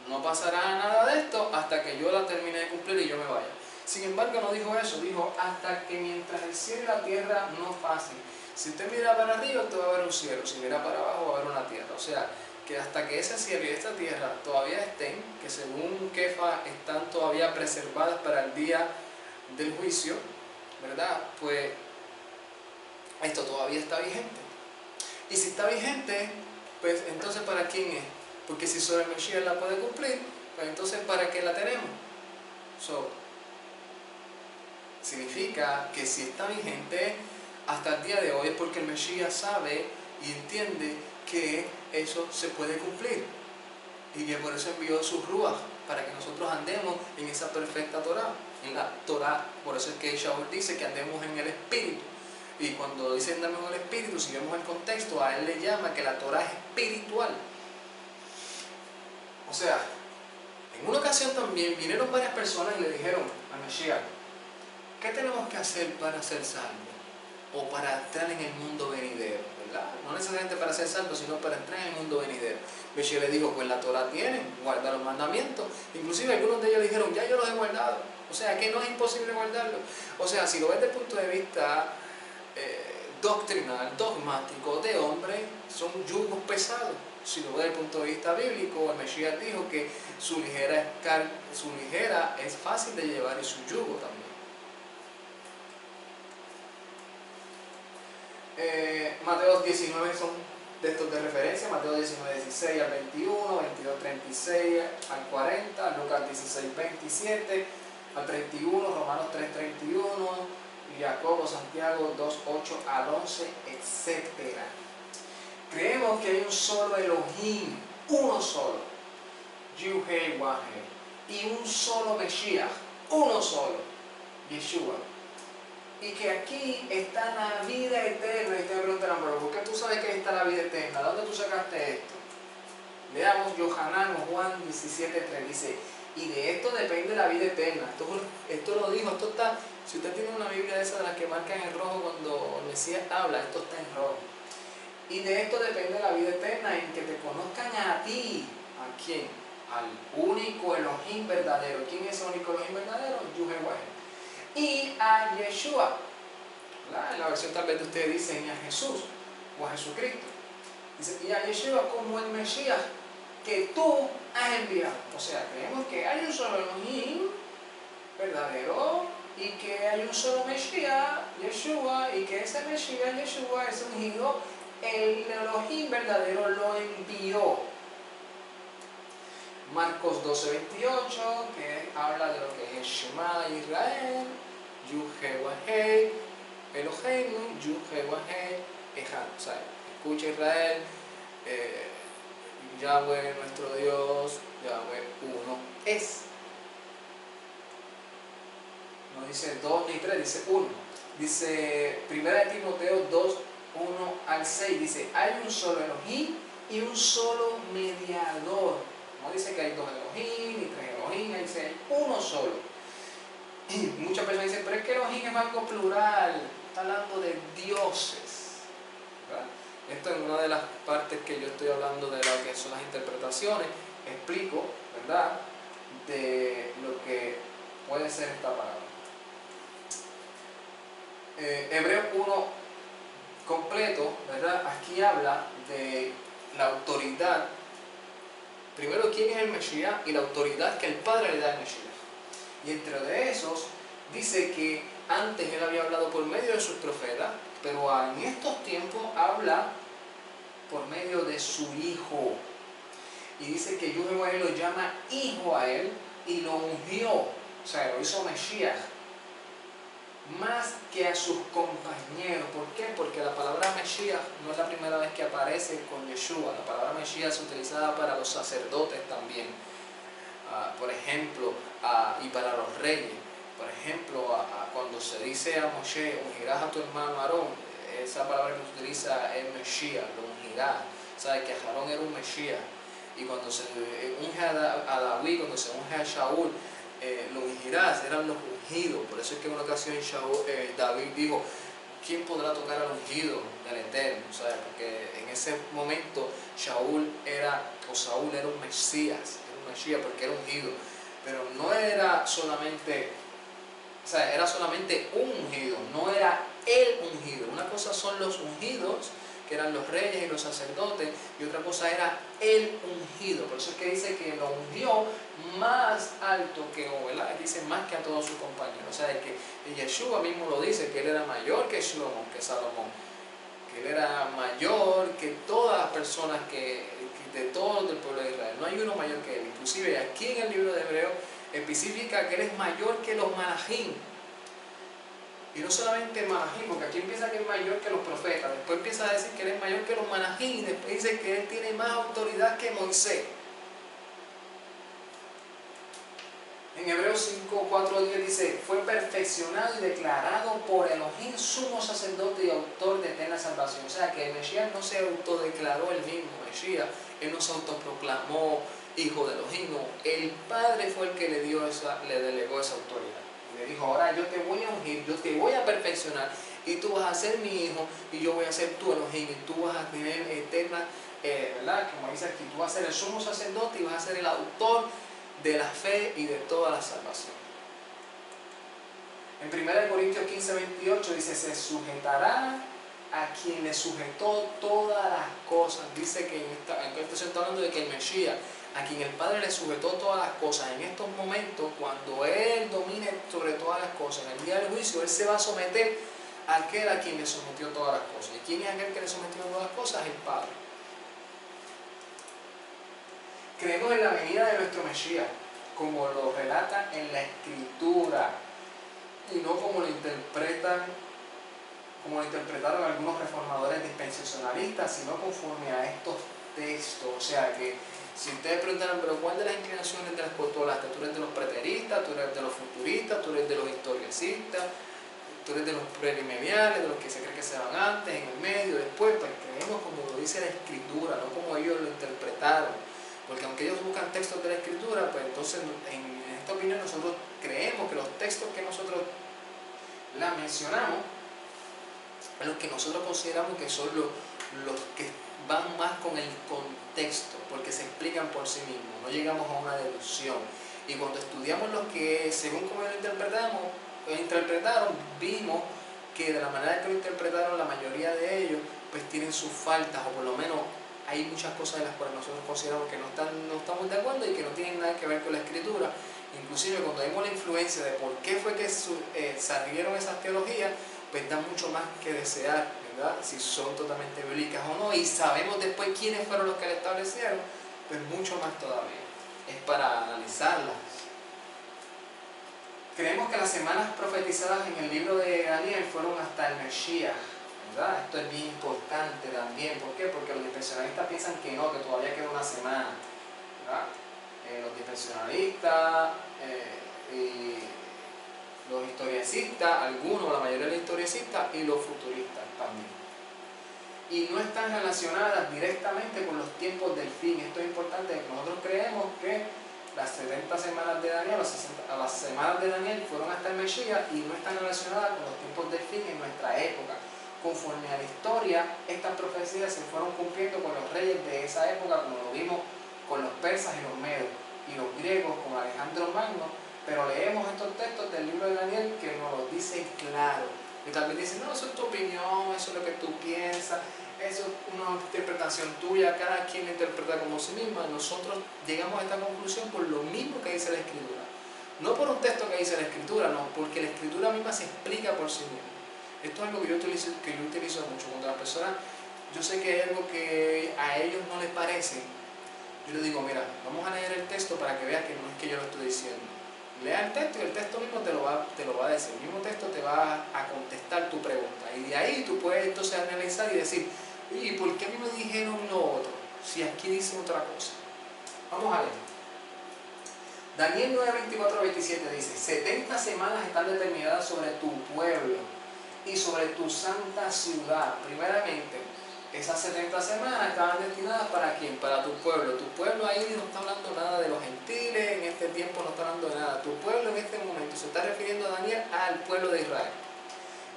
No pasará nada de esto hasta que yo la termine de cumplir y yo me vaya. Sin embargo, no dijo eso, dijo hasta que mientras el cielo y la tierra no pasen. Si usted mira para arriba, usted va a ver un cielo, si mira para abajo, va a ver una tierra. O sea, que hasta que ese cielo y esta tierra todavía estén, que según Kefa están todavía preservadas para el día del juicio, ¿verdad? Pues esto todavía está vigente. Y si está vigente, pues entonces ¿para quién es? Porque si solo el Mesías la puede cumplir, pues entonces ¿para qué la tenemos? Significa que si está vigente hasta el día de hoy es porque el Mesías sabe y entiende que eso se puede cumplir. Y que por eso envió su Ruach, para que nosotros andemos en esa perfecta Torah. En la Torah, por eso es que Shaul dice que andemos en el Espíritu. Y cuando dice andamos en el Espíritu, si vemos el contexto, a él le llama que la Torah es espiritual. O sea, en una ocasión también vinieron varias personas y le dijeron a Mesías, ¿qué tenemos que hacer para ser salvos? O para entrar en el mundo venidero, ¿verdad? No necesariamente para ser salvos, sino para entrar en el mundo venidero. Mesías le dijo, pues la Torah tienen, guarda los mandamientos. Inclusive algunos de ellos le dijeron, ya yo los he guardado. O sea, que no es imposible guardarlos. O sea, si lo ves desde el punto de vista doctrinal, dogmático, de hombre, son yugos pesados. Si lo ves desde el punto de vista bíblico, el Mesías dijo que su ligera es fácil de llevar y su yugo también. Mateo 19 son textos de referencia, Mateo 19, 16 al 21, 22, 36 al 40, Lucas 16, 27 al 31, Romanos 3, 31, Jacobo, Santiago 2, 8 al 11, etc. Creemos que hay un solo Elohim, uno solo, Yuhei Wahei, y un solo Mesías, uno solo, Yeshua. Y que aquí está la vida eterna. Y te preguntarán, pero ¿por qué tú sabes que está la vida eterna? ¿De dónde tú sacaste esto? Leamos Yohanan o Juan 17:3, dice, y de esto depende la vida eterna. Esto lo dijo, esto está, si usted tiene una Biblia de esas de las que marcan en rojo cuando el Mesías habla, esto está en rojo. Y de esto depende la vida eterna, en que te conozcan a ti. ¿A quién? Al único Elohim verdadero. ¿Quién es el único Elohim verdadero? Yuhewah. Y a Yeshua, ¿verdad? En la versión tal vez de ustedes dicen a Jesús o a Jesucristo. Dice, y a Yeshua como el Mesías que tú has enviado. O sea, creemos que hay un solo Elohim verdadero y que hay un solo Mesías, Yeshua, y que ese Mesías, Yeshua, es ungido, el Elohim verdadero lo envió. Marcos 12:28, que habla de lo que es el Shema Israel, Yuhewahei, Eloheinu, Yuhewahei, Echad. O sea, escucha Israel, Yahweh nuestro Dios, Yahweh uno es. No dice 2 ni 3, dice 1. Dice 1 Timoteo 2, 1 al 6, dice, hay un solo Elohim y un solo mediador. No dice que hay 2 Elohim ni 3 Elohim, dice uno solo. Y muchas personas dicen, pero es que Elohim es algo plural, está hablando de dioses, ¿verdad? Esto es una de las partes que yo estoy hablando de lo que son las interpretaciones, explico, ¿verdad?, de lo que puede ser esta palabra. Hebreos 1 completo, ¿verdad?, aquí habla de la autoridad. Primero, ¿quién es el Mesías? Y la autoridad que el Padre le da al Mesías. Y entre de esos, dice que antes él había hablado por medio de sus profetas, pero en estos tiempos habla por medio de su Hijo. Y dice que Yuhewah lo llama Hijo a él y lo ungió, o sea, lo hizo Mesías, más que a sus compañeros. ¿Por qué? Porque la palabra Mesías no es la primera vez que aparece con Yeshua. La palabra Mesías es utilizada para los sacerdotes también, por ejemplo, y para los reyes. Por ejemplo, cuando se dice a Moshe, ungirás a tu hermano Aarón, esa palabra que se utiliza es Mesías, lo ungirás. ¿Sabes? Que Aarón era un Mesías. Y cuando se unge a David, cuando se unge a Shaul, lo ungirás, eran los ungidos. Por eso es que en una ocasión David dijo, ¿quién podrá tocar al ungido del Eterno? O sea, porque en ese momento Saúl era un Mesías, porque era ungido. Pero no era solamente O sea, era solamente un ungido, no era el ungido. Una cosa son los ungidos, que eran los reyes y los sacerdotes, y otra cosa era el ungido. Por eso es que dice que lo ungió más alto que, o ¿verdad? Dice más que a todos sus compañeros. O sea, que Yeshua mismo lo dice, que él era mayor que Salomón, que él era mayor que todas las personas de todos del pueblo de Israel. No hay uno mayor que él. Inclusive aquí en el libro de Hebreo especifica que él es mayor que los malachim. Y no solamente malachim, porque aquí empieza que es mayor que los profetas, después empieza a decir que él es mayor que los malachim, y después dice que él tiene más autoridad que Moisés. En Hebreos 5, 4, 10 dice, fue perfeccionado y declarado por Elohim, sumo sacerdote y autor de eterna salvación. O sea que el Mesías no se autodeclaró él mismo, Mesías, él no se autoproclamó hijo de Elohim, no. El Padre fue el que le delegó esa autoridad. Y le dijo, ahora yo te voy a ungir, yo te voy a perfeccionar, y tú vas a ser mi hijo, y yo voy a ser tu Elohim, y tú vas a tener eterna, ¿verdad? Como dice aquí, tú vas a ser el sumo sacerdote y vas a ser el autor de la fe y de toda la salvación. En 1 Corintios 15, 28 dice, se sujetará a quien le sujetó todas las cosas. Dice que en esto se está hablando de que el Mesías, a quien el Padre le sujetó todas las cosas, en estos momentos, cuando Él domine sobre todas las cosas, en el día del juicio, Él se va a someter a aquel a quien le sometió todas las cosas. ¿Y quién es aquel que le sometió todas las cosas? El Padre. Creemos en la venida de nuestro Mesías, como lo relata en la Escritura, y no como lo interpretaron algunos reformadores dispensacionalistas, sino conforme a estos textos. O sea que, si ustedes preguntaran, pero ¿cuál de las inclinaciones de las postulaste? ¿Tú eres de los preteristas? ¿Tú eres de los futuristas? ¿Tú eres de los historicistas? ¿Tú eres de los premileniales, de los que se cree que se van antes, en el medio, después? Pues creemos como lo dice la Escritura, no como ellos lo interpretaron. Porque aunque ellos buscan textos de la Escritura, pues entonces en esta opinión nosotros creemos que los textos que nosotros la mencionamos es los que nosotros consideramos que son los que van más con el contexto, porque se explican por sí mismos, no llegamos a una deducción. Y cuando estudiamos los que, según como lo interpretaron, vimos que de la manera que lo interpretaron, la mayoría de ellos pues tienen sus faltas, o por lo menos hay muchas cosas de las cuales nosotros consideramos que no estamos de acuerdo y que no tienen nada que ver con la Escritura. Inclusive cuando vemos la influencia de por qué fue que salieron esas teologías, pues da mucho más que desear, ¿verdad? Si son totalmente bíblicas o no, y sabemos después quiénes fueron los que la establecieron, pues mucho más todavía. Es para analizarlas. Creemos que las semanas profetizadas en el libro de Daniel fueron hasta el Mesías, ¿verdad? Esto es bien importante también. ¿Por qué? Porque los dispensacionalistas piensan que no, que todavía queda una semana, ¿verdad? Los dispensacionalistas y los historicistas, algunos, la mayoría de los historicistas, y los futuristas también. Y no están relacionadas directamente con los tiempos del fin. Esto es importante, que nosotros creemos que las 70 semanas de Daniel, las semanas de Daniel fueron hasta el Mesías y no están relacionadas con los tiempos del fin en nuestra época. Conforme a la historia, estas profecías se fueron cumpliendo con los reyes de esa época, como lo vimos con los persas y los medos, y los griegos con Alejandro Magno, pero leemos estos textos del libro de Daniel que nos lo dicen claro. Y también dicen, no, eso es tu opinión, eso es lo que tú piensas, eso es una interpretación tuya, cada quien interpreta como sí misma. Nosotros llegamos a esta conclusión por lo mismo que dice la Escritura. No por un texto que dice la Escritura, no, porque la Escritura misma se explica por sí misma. Esto es algo que yo utilizo mucho cuando las personas, yo sé que hay algo que a ellos no les parece. Yo les digo, mira, vamos a leer el texto para que veas que no es que yo lo estoy diciendo. Lea el texto y el texto mismo te lo va a decir. El mismo texto te va a contestar tu pregunta. Y de ahí tú puedes entonces analizar y decir, ¿y por qué a mí me dijeron lo otro? Si aquí dice otra cosa. Vamos a ver. Daniel 9, 24, 27 dice, 70 semanas están determinadas sobre tu pueblo y sobre tu santa ciudad. Primeramente, esas 70 semanas estaban destinadas ¿para quién? Para tu pueblo. Tu pueblo ahí no está hablando nada de los gentiles, en este tiempo no está hablando de nada. Tu pueblo en este momento se está refiriendo a Daniel al pueblo de Israel.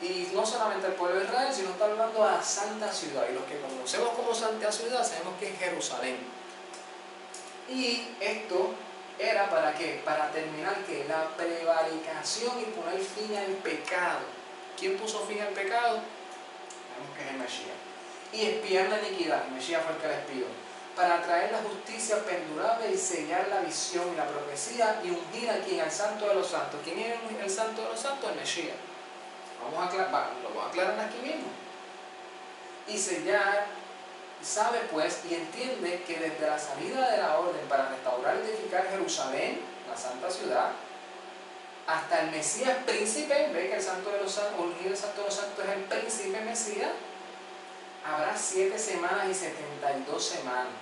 Y no solamente al pueblo de Israel, sino está hablando a la santa ciudad. Y los que conocemos como santa ciudad sabemos que es Jerusalén. Y esto era ¿para qué? Para terminar ¿qué? La prevaricación y poner fin al pecado. ¿Quién puso fin al pecado? Vemos que es el Mesías. Y expiar la iniquidad, el Mesías fue el que la expió, para traer la justicia perdurable y sellar la visión y la profecía y ungir aquí al Santo de los Santos. ¿Quién es el Santo de los Santos? El Mesías. Lo vamos a aclarar aquí mismo. Y sellar, sabe pues y entiende que desde la salida de la orden para restaurar y edificar Jerusalén, la santa ciudad, hasta el Mesías príncipe, ve que el Santo de los Santos, el Santo de los Santos es el príncipe Mesías, habrá 7 semanas y 72 semanas.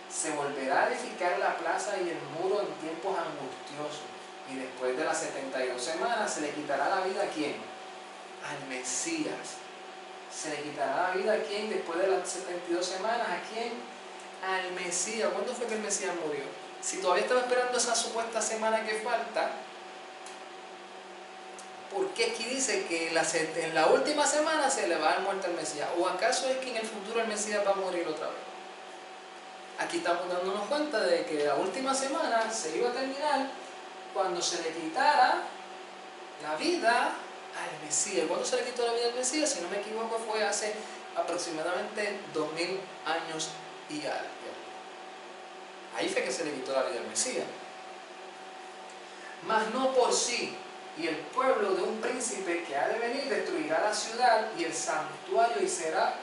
Se volverá a edificar la plaza y el muro en tiempos angustiosos. Y después de las 72 semanas se le quitará la vida ¿a quién? Al Mesías. Se le quitará la vida ¿a quién? Después de las 72 semanas, ¿a quién? Al Mesías. ¿Cuándo fue que el Mesías murió? Si todavía estaba esperando esa supuesta semana que falta, ¿por qué aquí dice que en la última semana se le va a dar muerte al Mesías? ¿O acaso es que en el futuro el Mesías va a morir otra vez? Aquí estamos dándonos cuenta de que la última semana se iba a terminar cuando se le quitara la vida al Mesías. ¿Cuándo se le quitó la vida al Mesías? Si no me equivoco fue hace aproximadamente 2000 años y algo. Ahí fue que se le quitó la vida al Mesías. Mas no por sí. Y el pueblo de un príncipe que ha de venir destruirá la ciudad y el santuario y será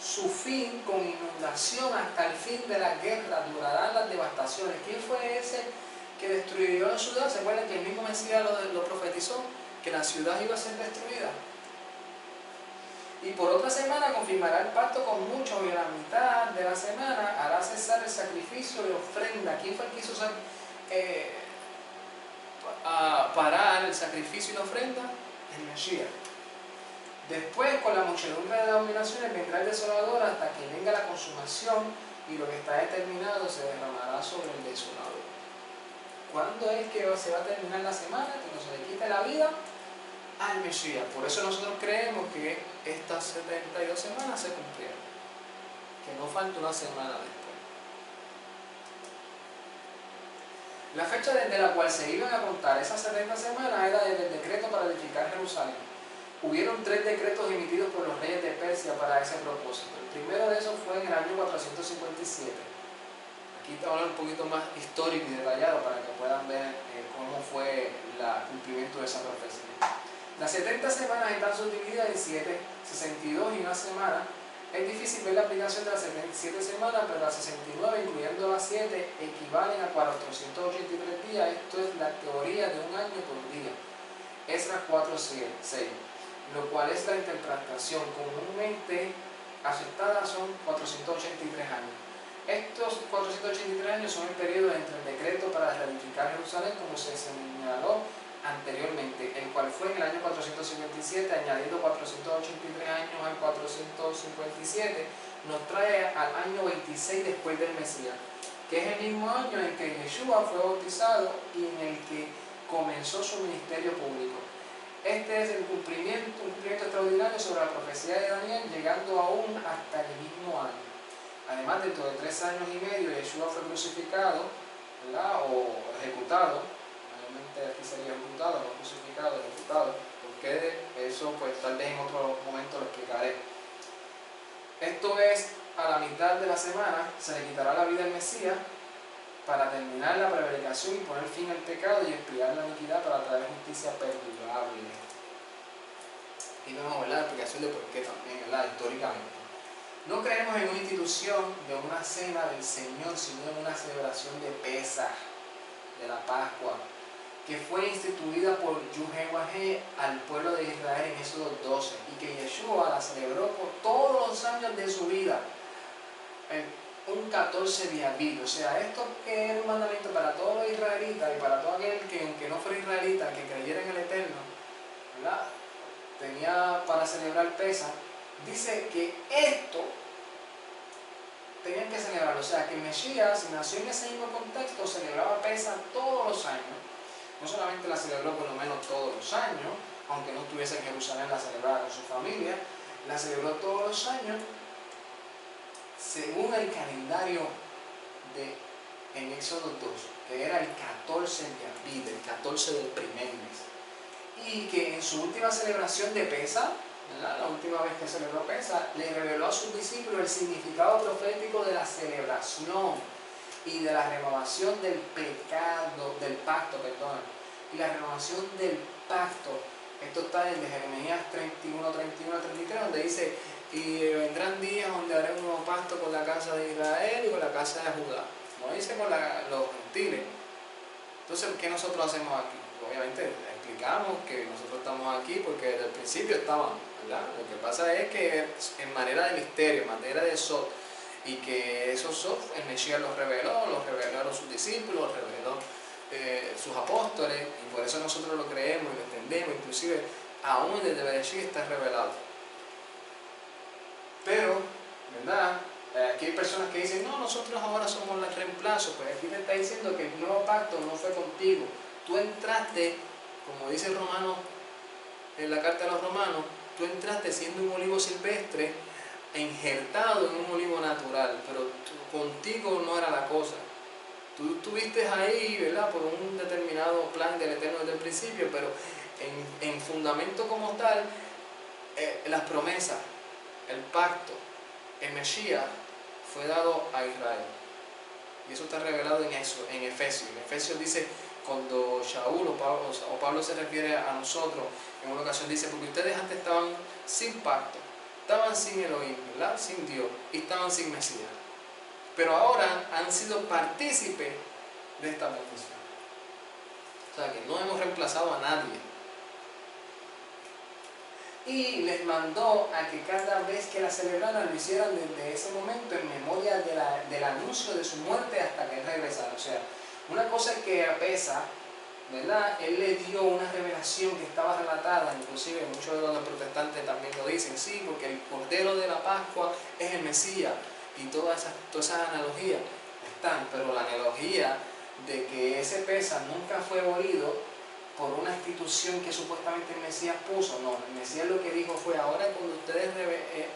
su fin con inundación hasta el fin de la guerra. Durarán las devastaciones. ¿Quién fue ese que destruyó la ciudad? ¿Se acuerdan que el mismo Mesías lo profetizó? Que la ciudad iba a ser destruida. Y por otra semana confirmará el pacto con muchos y a la mitad de la semana hará cesar el sacrificio y ofrenda. ¿Quién fue el que hizo parar el sacrificio y la ofrenda? El Mesías. Después, con la muchedumbre de dominaciones, vendrá el desolador hasta que venga la consumación y lo que está determinado se derramará sobre el desolador. ¿Cuándo es que se va a terminar la semana? Cuando se le quite la vida al Mesías. Por eso nosotros creemos que estas 72 semanas se cumplieron. Que no falta una semana después. La fecha desde la cual se iban a contar esas 70 semanas era desde el decreto para edificar Jerusalén. Hubieron 3 decretos emitidos por los reyes de Persia para ese propósito. El primero de esos fue en el año 457. Aquí te voy a hablar un poquito más histórico y detallado para que puedan ver cómo fue el cumplimiento de esa profecía. Las 70 semanas están subdivididas en 7, 62 y una semana. Es difícil ver la aplicación de las 7 semanas, pero las 69, incluyendo las 7, equivalen a 483 días. Esto es la teoría de un año por día. Esdras 4:6, lo cual es la interpretación comúnmente aceptada, son 483 años. Estos 483 años son el periodo entre el decreto para reedificar Jerusalén, como se señaló anteriormente, el cual fue en el año 457, añadiendo 483 años al 457, nos trae al año 26 después del Mesías, que es el mismo año en que Yeshua fue bautizado y en el que comenzó su ministerio público. Este es el cumplimiento extraordinario sobre la profecía de Daniel, llegando aún hasta el mismo año. Además, dentro de 3 años y medio, Yeshua fue crucificado, ¿verdad? O ejecutado. Realmente aquí sería ejecutado, no crucificado, ejecutado. Porque eso, pues tal vez en otro momento lo explicaré. Esto es, a la mitad de la semana, se le quitará la vida al Mesías para terminar la prevaricación y poner fin al pecado y expiar la iniquidad para traer justicia perdurable. Y vamos a ver la explicación de por qué también, ¿verdad? Históricamente. No creemos en una institución de una cena del Señor, sino en una celebración de Pesaj, de la Pascua, que fue instituida por Yuhewahé al pueblo de Israel en Éxodo 12, y que Yeshua la celebró por todos los años de su vida, un 14 de Aviv. O sea, esto que era un mandamiento para todos los israelitas y para todo aquel que, aunque no fuera israelita, que creyera en el Eterno, ¿verdad?, tenía para celebrar Pesaj. Dice que esto tenían que celebrarlo. O sea, que Mesías, si nació en ese mismo contexto, celebraba Pesaj todos los años. No solamente la celebró por lo menos todos los años, aunque no estuviese en Jerusalén, la celebraba con su familia, la celebró todos los años según el calendario de en Éxodo 2, que era el 14 de Abib, el 14 del primer mes. Y que en su última celebración de Pesa, ¿verdad?, la última vez que celebró Pesa, le reveló a sus discípulos el significado profético de la celebración y de la renovación del pacto, y la renovación del pacto. Esto está en Jeremías 31, 31 al 33, donde dice: y vendrán días donde haré un nuevo pacto con la casa de Israel y con la casa de Judá. No dice con los gentiles. Entonces, ¿qué nosotros hacemos aquí? Obviamente explicamos que nosotros estamos aquí porque desde el principio estábamos, ¿verdad? Lo que pasa es que en manera de misterio, en manera de Sot, y que esos Sot el Mesías los revelaron sus discípulos, los reveló sus apóstoles, y por eso nosotros lo creemos y lo entendemos, inclusive aún desde Bereshit está revelado. Pero, ¿verdad? Aquí hay personas que dicen: no, nosotros ahora somos el reemplazo. Pues aquí te está diciendo que el nuevo pacto no fue contigo. Tú entraste, como dice Romanos, en la carta de los Romanos, tú entraste siendo un olivo silvestre, injertado en un olivo natural, pero contigo no era la cosa. Tú estuviste ahí, ¿verdad?, por un determinado plan del Eterno desde el principio, pero en fundamento como tal, las promesas, el pacto, el Mesías fue dado a Israel. Y eso está revelado en Efesios. En Efesios dice, cuando Shaul o Pablo se refiere a nosotros, en una ocasión dice: porque ustedes antes estaban sin pacto, estaban sin Elohim, ¿verdad?, sin Dios, y estaban sin Mesías. Pero ahora han sido partícipes de esta bendición. O sea que no hemos reemplazado a nadie. Y les mandó a que cada vez que la celebraran lo hicieran desde ese momento en memoria del anuncio de su muerte hasta que él regresara. O sea, una cosa es que a Pesa, ¿verdad?, él le dio una revelación que estaba relatada, inclusive muchos de los protestantes también lo dicen: sí, porque el Cordero de la Pascua es el Mesías, y todas esas analogías están, pero la analogía de que ese Pesa nunca fue abolido por una institución que supuestamente el Mesías puso. No, el Mesías lo que dijo fue: ahora cuando ustedes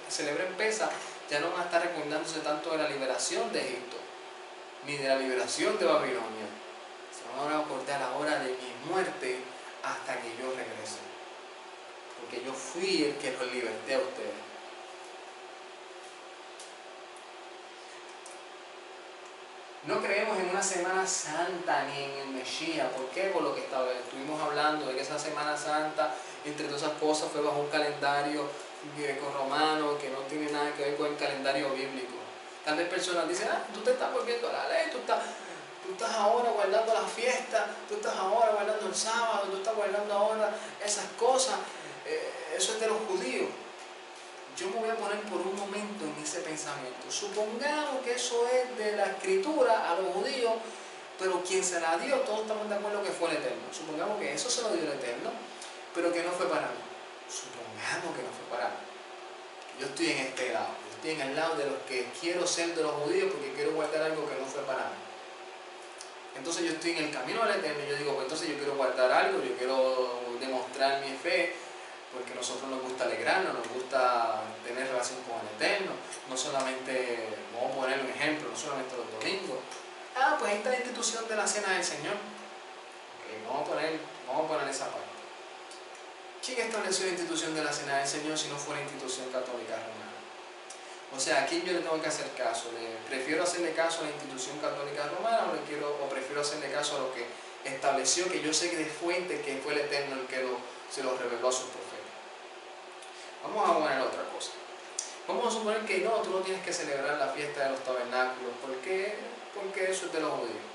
celebren Pesa, ya no van a estar recordándose tanto de la liberación de Egipto, ni de la liberación de Babilonia. Se van a acordar ahora de mi muerte hasta que yo regrese, porque yo fui el que los liberté a ustedes. No creemos en una Semana Santa ni en el Mesías. ¿Por qué? Por lo que estuvimos hablando, de que esa Semana Santa, entre todas esas cosas, fue bajo un calendario greco-romano que no tiene nada que ver con el calendario bíblico. Tal vez personas dicen: ah, tú te estás volviendo a la ley, tú estás ahora guardando las fiestas, tú estás ahora guardando el sábado, tú estás guardando ahora esas cosas. Eso es de los judíos. Yo me voy a poner por un momento en ese pensamiento. Supongamos que eso es de la escritura a los judíos, pero quien se la dio, todos estamos de acuerdo que fue el Eterno. Supongamos que eso se lo dio el Eterno, pero que no fue para mí. Supongamos que no fue para mí. Yo estoy en este lado. Yo estoy en el lado de los que quiero ser de los judíos porque quiero guardar algo que no fue para mí. Entonces yo estoy en el camino al Eterno y yo digo: pues entonces yo quiero guardar algo, yo quiero demostrar mi fe, porque a nosotros nos gusta alegrarnos, nos gusta tener relación con el Eterno. No solamente, vamos a poner un ejemplo, no solamente los domingos. Ah, pues ahí está la institución de la Cena del Señor. Okay, vamos a poner esa parte. ¿Quién estableció la institución de la Cena del Señor si no fue la institución católica romana? O sea, ¿a quién yo le tengo que hacer caso? ¿Prefiero hacerle caso a la institución católica romana o prefiero hacerle caso a lo que estableció, que yo sé que de fuente que fue el Eterno el que se lo reveló a sus profetas? Vamos a poner otra cosa. Vamos a suponer que no, tú no tienes que celebrar la fiesta de los tabernáculos. ¿Por qué? Porque eso es de los judíos.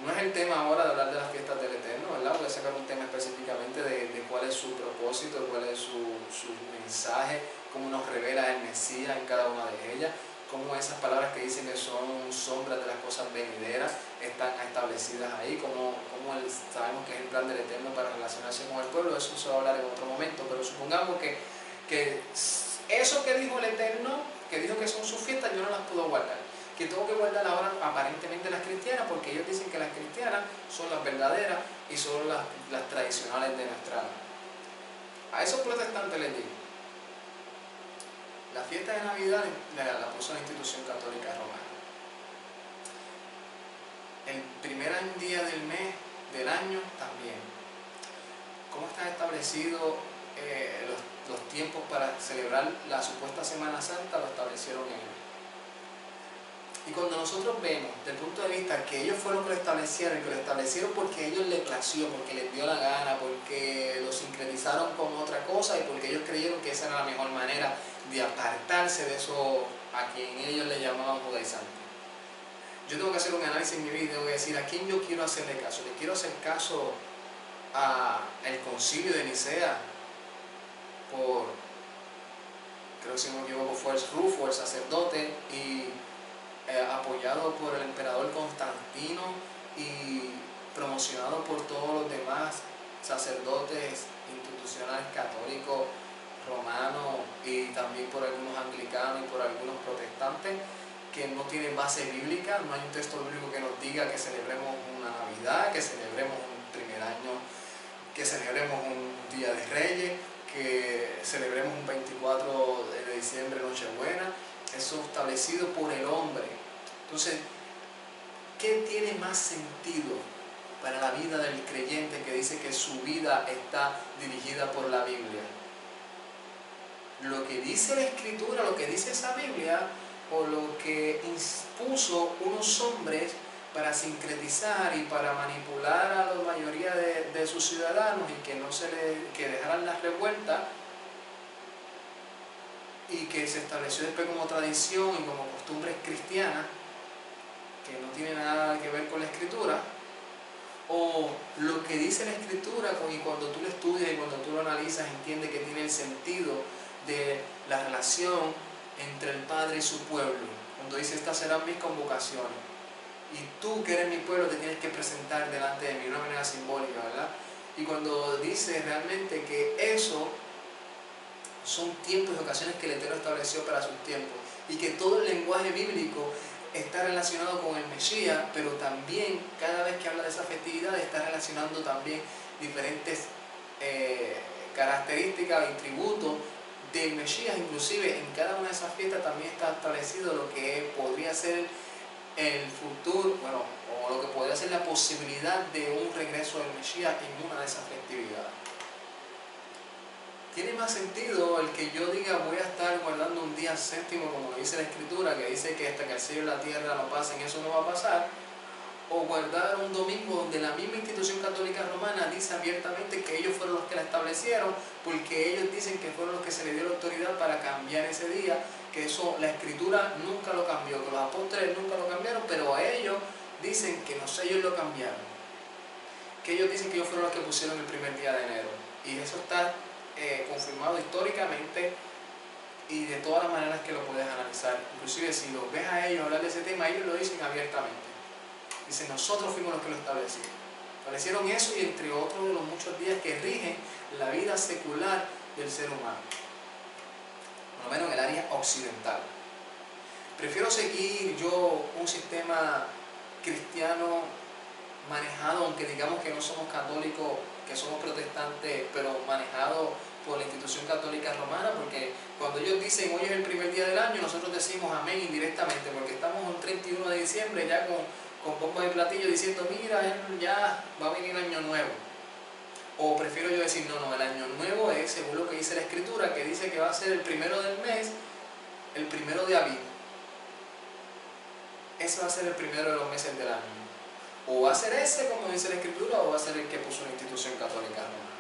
No es el tema ahora de hablar de las fiestas del Eterno, ¿verdad? Voy a sacar un tema específicamente de cuál es su propósito, cuál es su mensaje, cómo nos revela el Mesías en cada una de ellas, cómo esas palabras que dicen que son sombras de las cosas venideras están establecidas ahí, cómo sabemos que es el plan del Eterno para relacionarse con el pueblo. Eso se va a hablar en otro momento, pero supongamos que eso que dijo el Eterno, que dijo que son sus fiestas, yo no las puedo guardar, que tengo que guardar ahora aparentemente las cristianas, porque ellos dicen que las cristianas son las verdaderas y son las tradicionales de nuestra alma. A esos protestantes les digo: la fiesta de Navidad la puso la institución católica romana. el primer día del mes, del año también. ¿Cómo están establecidos los tiempos para celebrar la supuesta Semana Santa? Lo establecieron ellos. Y cuando nosotros vemos, desde el punto de vista que ellos fueron los que lo establecieron, y que lo establecieron porque a ellos les plació, porque les dio la gana, porque lo sincretizaron con otra cosa y porque ellos creyeron que esa era la mejor manera de apartarse de eso a quien ellos le llamaban judaizantes. Yo tengo que hacer un análisis en mi vida, tengo que decir a quién yo quiero hacerle caso. ¿Le quiero hacer caso al concilio de Nicea? Creo que si no me equivoco fue Rufo, el sacerdote, y apoyado por el emperador Constantino y promocionado por todos los demás sacerdotes institucionales católicos, romanos y también por algunos anglicanos y por algunos protestantes, que no tienen base bíblica. No hay un texto bíblico que nos diga que celebremos una Navidad, que celebremos un primer año, que celebremos un Día de Reyes, que celebremos un 24 de diciembre, Nochebuena. Eso establecido por el hombre. Entonces, ¿qué tiene más sentido para la vida del creyente que dice que su vida está dirigida por la Biblia? ¿Lo que dice la Escritura, lo que dice esa Biblia, o lo que impuso unos hombres para sincretizar y para manipular a la mayoría de sus ciudadanos y que dejaran las revueltas, y que se estableció después como tradición y como costumbres cristianas que no tiene nada que ver con la Escritura? O lo que dice la Escritura, y cuando tú lo estudias y cuando tú lo analizas, entiendes que tiene el sentido de la relación entre el Padre y su pueblo, cuando dice: estas serán mis convocaciones, y tú que eres mi pueblo te tienes que presentar delante de mí, de una manera simbólica, ¿verdad? Y cuando dice realmente que eso son tiempos y ocasiones que el Eterno estableció para sus tiempos, y que todo el lenguaje bíblico está relacionado con el Mesías, pero también cada vez que habla de esa festividad está relacionando también diferentes características y tributos del Mesías. Inclusive en cada una de esas fiestas también está establecido lo que podría ser el futuro, bueno, o lo que podría ser la posibilidad de un regreso del Mesías en una de esas festividades. ¿Tiene más sentido el que yo diga voy a estar guardando un día séptimo, como dice la Escritura, que dice que hasta que el cielo y la tierra no pasen, eso no va a pasar? O guardar un domingo donde la misma institución católica romana dice abiertamente que ellos fueron los que la establecieron, porque ellos dicen que fueron los que se les dio la autoridad para cambiar ese día, que eso la Escritura nunca lo cambió, que los apóstoles nunca lo cambiaron, pero a ellos dicen que no sé, ellos lo cambiaron, que ellos dicen que ellos fueron los que pusieron el primer día de enero, y eso está confirmado históricamente y de todas las maneras que lo puedes analizar. Inclusive si los ves a ellos hablar de ese tema, ellos lo dicen abiertamente. Dicen: nosotros fuimos los que lo establecimos. Establecieron eso, y entre otros de los muchos días que rigen la vida secular del ser humano, por lo menos en el área occidental. Prefiero seguir yo un sistema cristiano manejado, aunque digamos que no somos católicos, que somos protestantes, pero manejado por la institución católica romana, porque cuando ellos dicen hoy es el primer día del año, nosotros decimos amén indirectamente, porque estamos un 31 de diciembre ya con bombas y platillos diciendo: mira, ya va a venir el año nuevo. O prefiero yo decir: no, el año nuevo es según lo que dice la Escritura, que dice que va a ser el primero del mes, el primero de Abib. Ese va a ser el primero de los meses del año. O va a ser ese, como dice la Escritura, o va a ser el que puso la institución católica romana.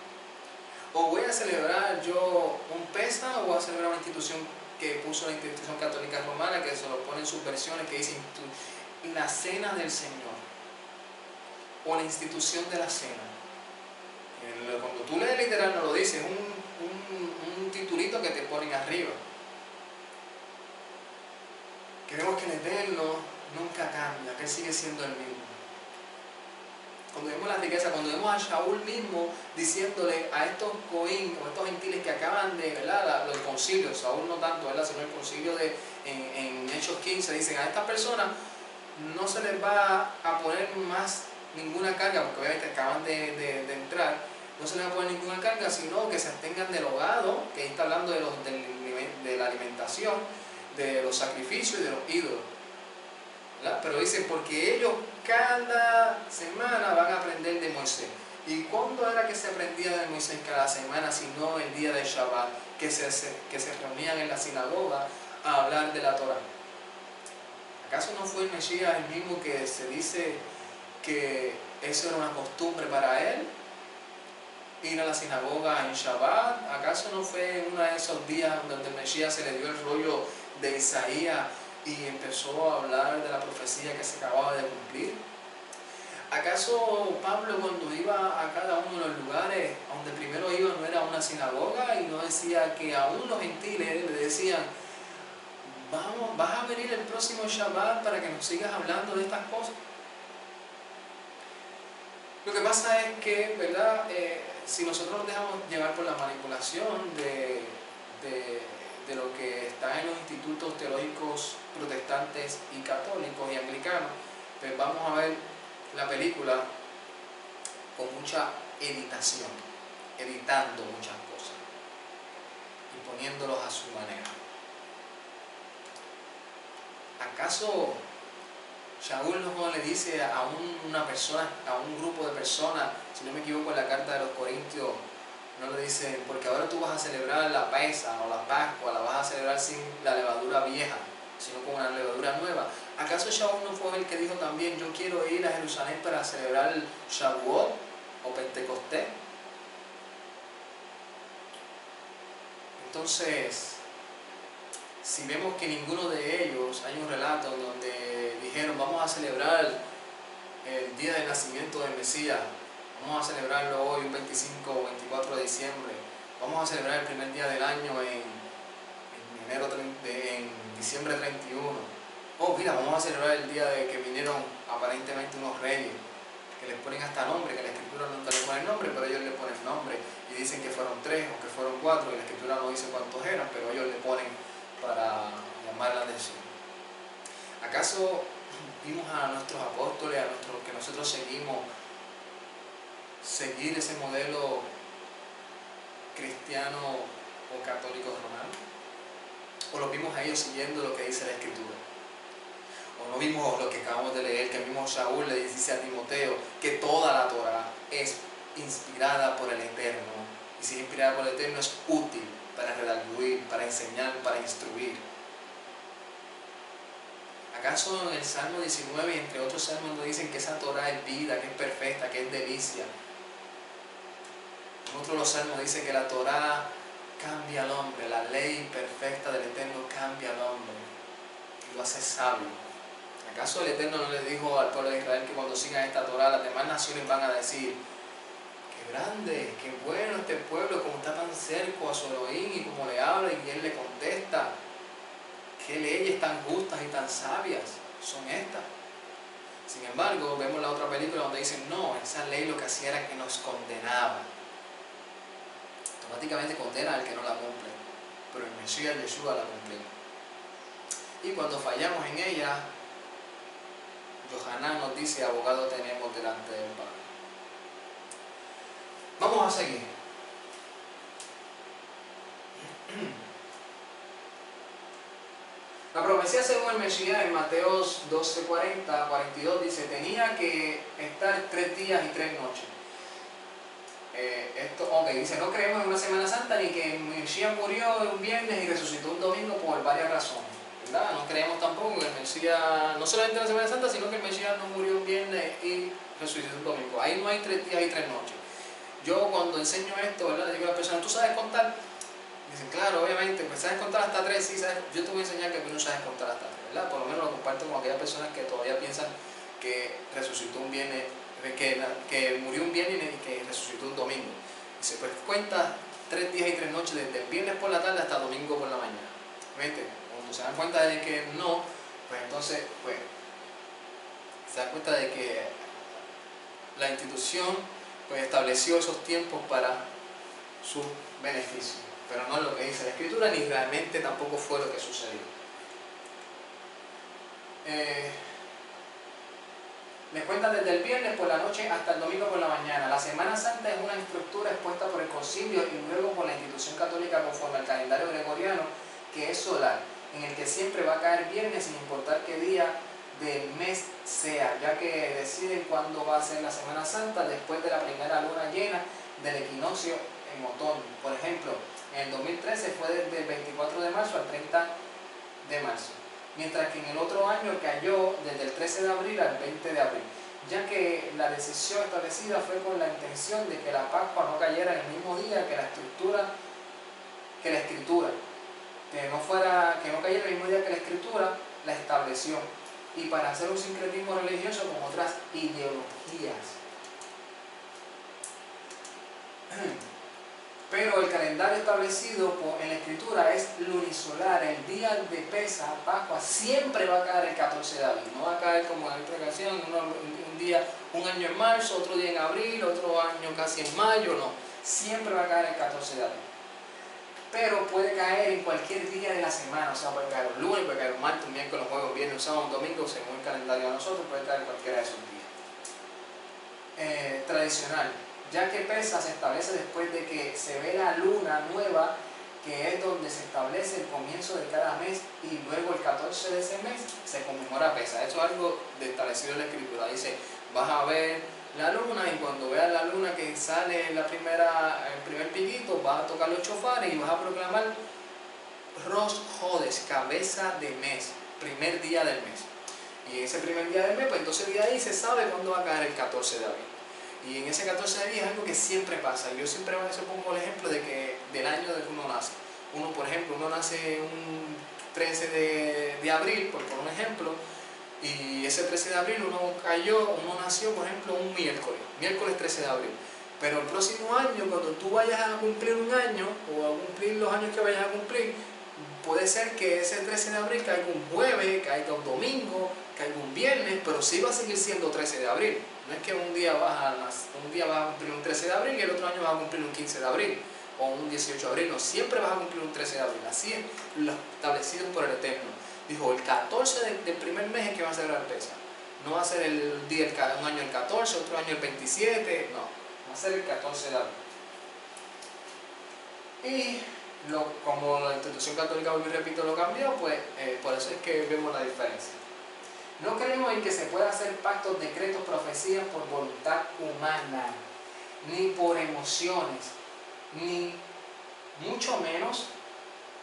O voy a celebrar yo un Pesa, o voy a celebrar una institución que puso la institución católica romana, que se lo pone en sus versiones, que dice la cena del Señor, o la institución de la cena. Cuando tú lees literal no lo dice, es un titulito que te ponen arriba. Queremos que el Eterno nunca cambia, que Él sigue siendo el mismo. Cuando vemos la riqueza, cuando vemos a Shaul mismo diciéndole a estos coín o estos gentiles que acaban de, ¿verdad?, los concilios, Saúl no tanto, ¿verdad?, sino el concilio en Hechos 15, dicen: a estas personas no se les va a poner más ninguna carga, porque obviamente acaban de entrar, no se les va a poner ninguna carga, sino que se abstengan del hogado, que ahí está hablando de la alimentación, de los sacrificios y de los ídolos. ¿verdad? Pero dice, porque ellos cada semana van a aprender de Moisés. ¿Y cuándo era que se aprendía de Moisés cada semana, sino el día de Shabbat, que se reunían en la sinagoga a hablar de la Torah? ¿Acaso no fue el Mesías el mismo que se dice que eso era una costumbre para él? Ir a la sinagoga en Shabbat. ¿Acaso no fue uno de esos días donde el Mesías se le dio el rollo de Isaías y empezó a hablar de la profecía que se acababa de cumplir? ¿Acaso Pablo, cuando iba a cada uno de los lugares donde primero iba, no era una sinagoga y no decía que aún los gentiles le decían, vamos, vas a venir el próximo Shabbat para que nos sigas hablando de estas cosas? Lo que pasa es que, ¿verdad? Si nosotros nos dejamos llevar por la manipulación de lo que está en los institutos teológicos protestantes y católicos y anglicanos, pues vamos a ver la película con mucha editación, editando muchas cosas y poniéndolos a su manera. ¿Acaso Shaul no le dice a una persona, a un grupo de personas, si no me equivoco en la carta de los Corintios, no le dice, porque ahora tú vas a celebrar la Pesa o la Pascua, la vas a celebrar sin la levadura vieja, sino con una levadura nueva? ¿Acaso Shaul no fue el que dijo también, yo quiero ir a Jerusalén para celebrar Shavuot o Pentecostés? Entonces, si vemos que ninguno de ellos, hay un relato donde dijeron, vamos a celebrar el día del nacimiento del Mesías, vamos a celebrarlo hoy, un 25 o 24 de diciembre, vamos a celebrar el primer día del año en diciembre 31. Oh, mira, vamos a celebrar el día de que vinieron aparentemente unos reyes, que les ponen hasta nombre, que la escritura nunca le pone nombre, pero ellos le ponen nombre, y dicen que fueron 3 o que fueron 4, y la escritura no dice cuántos eran, pero ellos le ponen para llamar la atención. ¿Acaso vimos a nuestros apóstoles, a nuestros que nosotros seguimos, seguir ese modelo cristiano o católico romano? ¿O los vimos a ellos siguiendo lo que dice la escritura? ¿O no vimos lo que acabamos de leer, que el mismo Shaul le dice a Timoteo que toda la Torah es inspirada por el Eterno? Y si es inspirada por el Eterno es útil para redarguir, para enseñar, para instruir. ¿Acaso en el Salmo 19 y entre otros salmos nos dicen que esa Torah es vida, que es perfecta, que es delicia? En otro de los salmos dice que la Torah cambia al hombre, la ley perfecta del Eterno cambia al hombre y lo hace sabio. ¿Acaso el Eterno no le dijo al pueblo de Israel que cuando sigan esta Torah las demás naciones van a decir, qué grande, qué bueno este pueblo, como está tan cerca a su Elohim y como le habla y él le contesta? ¿Qué leyes tan justas y tan sabias son estas? Sin embargo, vemos la otra película donde dicen, no, esa ley lo que hacía era que nos condenaba. Automáticamente condena al que no la cumple, pero el Mesías Yeshua la cumplió. Y cuando fallamos en ella, Yohanan nos dice, abogado tenemos delante del Padre. Vamos a seguir. La profecía según el Mesías en Mateos 12:40, 42 dice, tenía que estar 3 días y 3 noches. Dice, no creemos en una Semana Santa ni que el Mesías murió un viernes y resucitó un domingo por varias razones, ¿verdad? No creemos tampoco que el Mesías, no solamente en la Semana Santa, sino que el Mesías no murió un viernes y resucitó un domingo. Ahí no hay 3 días y 3 noches. Yo cuando enseño esto, ¿verdad? Le digo a la persona, ¿tú sabes contar? Dicen, claro, obviamente, pues sabes contar hasta 3, sí, sabes. Yo te voy a enseñar que tú no sabes contar hasta 3, ¿verdad? Por lo menos lo comparto con aquellas personas que todavía piensan que resucitó un viernes, que murió un viernes y que resucitó un domingo. Dice, pues cuenta 3 días y 3 noches, desde el viernes por la tarde hasta domingo por la mañana. ¿Viste? Cuando se dan cuenta de que no, pues entonces, pues, se dan cuenta de que la institución pues estableció esos tiempos para su beneficio. Pero no es lo que dice la Escritura, ni realmente tampoco fue lo que sucedió. Les cuentan desde el viernes por la noche hasta el domingo por la mañana. La Semana Santa es una estructura expuesta por el concilio y luego por la institución católica conforme al calendario gregoriano, que es solar, en el que siempre va a caer viernes sin importar qué día del mes sea, ya que deciden cuándo va a ser la Semana Santa después de la primera luna llena del equinoccio en otoño. Por ejemplo, en el 2013 fue desde el 24 de marzo al 30 de marzo, mientras que en el otro año cayó desde el 13 de abril al 20 de abril, ya que la decisión establecida fue con la intención de que la Pascua no cayera en el mismo día que la escritura, que no cayera el mismo día que la Escritura la estableció, y para hacer un sincretismo religioso con otras ideologías. Pero el calendario establecido en la Escritura es lunisolar. El día de Pesaj, Pascua, siempre va a caer el 14 de abril. No va a caer como en esta ocasión, un día, un año en marzo, otro día en abril, otro año casi en mayo, no. Siempre va a caer el 14 de abril. Pero puede caer en cualquier día de la semana, o sea, puede caer un lunes, puede caer un martes, un miércoles, un jueves, un viernes, un sábado, un domingo, según el calendario de nosotros, puede caer en cualquiera de esos días. Tradicional, ya que Pesaj se establece después de que se ve la luna nueva, que es donde se establece el comienzo de cada mes, y luego el 14 de ese mes se conmemora Pesaj. Eso es algo establecido en la Escritura. Dice, vas a ver la luna, y cuando veas la luna que sale el primer piquito, vas a tocar los chofares y vas a proclamar Rosh Hodesh, cabeza de mes, primer día del mes. Y en ese primer día del mes, pues entonces de ahí se sabe cuándo va a caer el 14 de abril. Y en ese 14 de abril es algo que siempre pasa. Yo siempre pongo el ejemplo de que del año de que uno nace. Uno, por ejemplo, uno nace un 13 de abril, por un ejemplo, y ese 13 de abril uno nació, por ejemplo, un miércoles 13 de abril. Pero el próximo año, cuando tú vayas a cumplir un año, o a cumplir los años que vayas a cumplir, puede ser que ese 13 de abril caiga un jueves, caiga un domingo, caiga un viernes, pero sí va a seguir siendo 13 de abril. No es que un día vas a cumplir un 13 de abril y el otro año vas a cumplir un 15 de abril o un 18 de abril. No, siempre vas a cumplir un 13 de abril. Así es lo establecido por el Eterno. Dijo, el 14 del primer mes es que va a celebrar Pesaj. No va a ser un año el 14, otro año el 27, no. Va a ser el 14 de abril. Y como la institución católica, hoy repito, lo cambió, pues por eso es que vemos la diferencia. No creemos en que se pueda hacer pactos, decretos, profecías por voluntad humana, ni por emociones, ni mucho menos,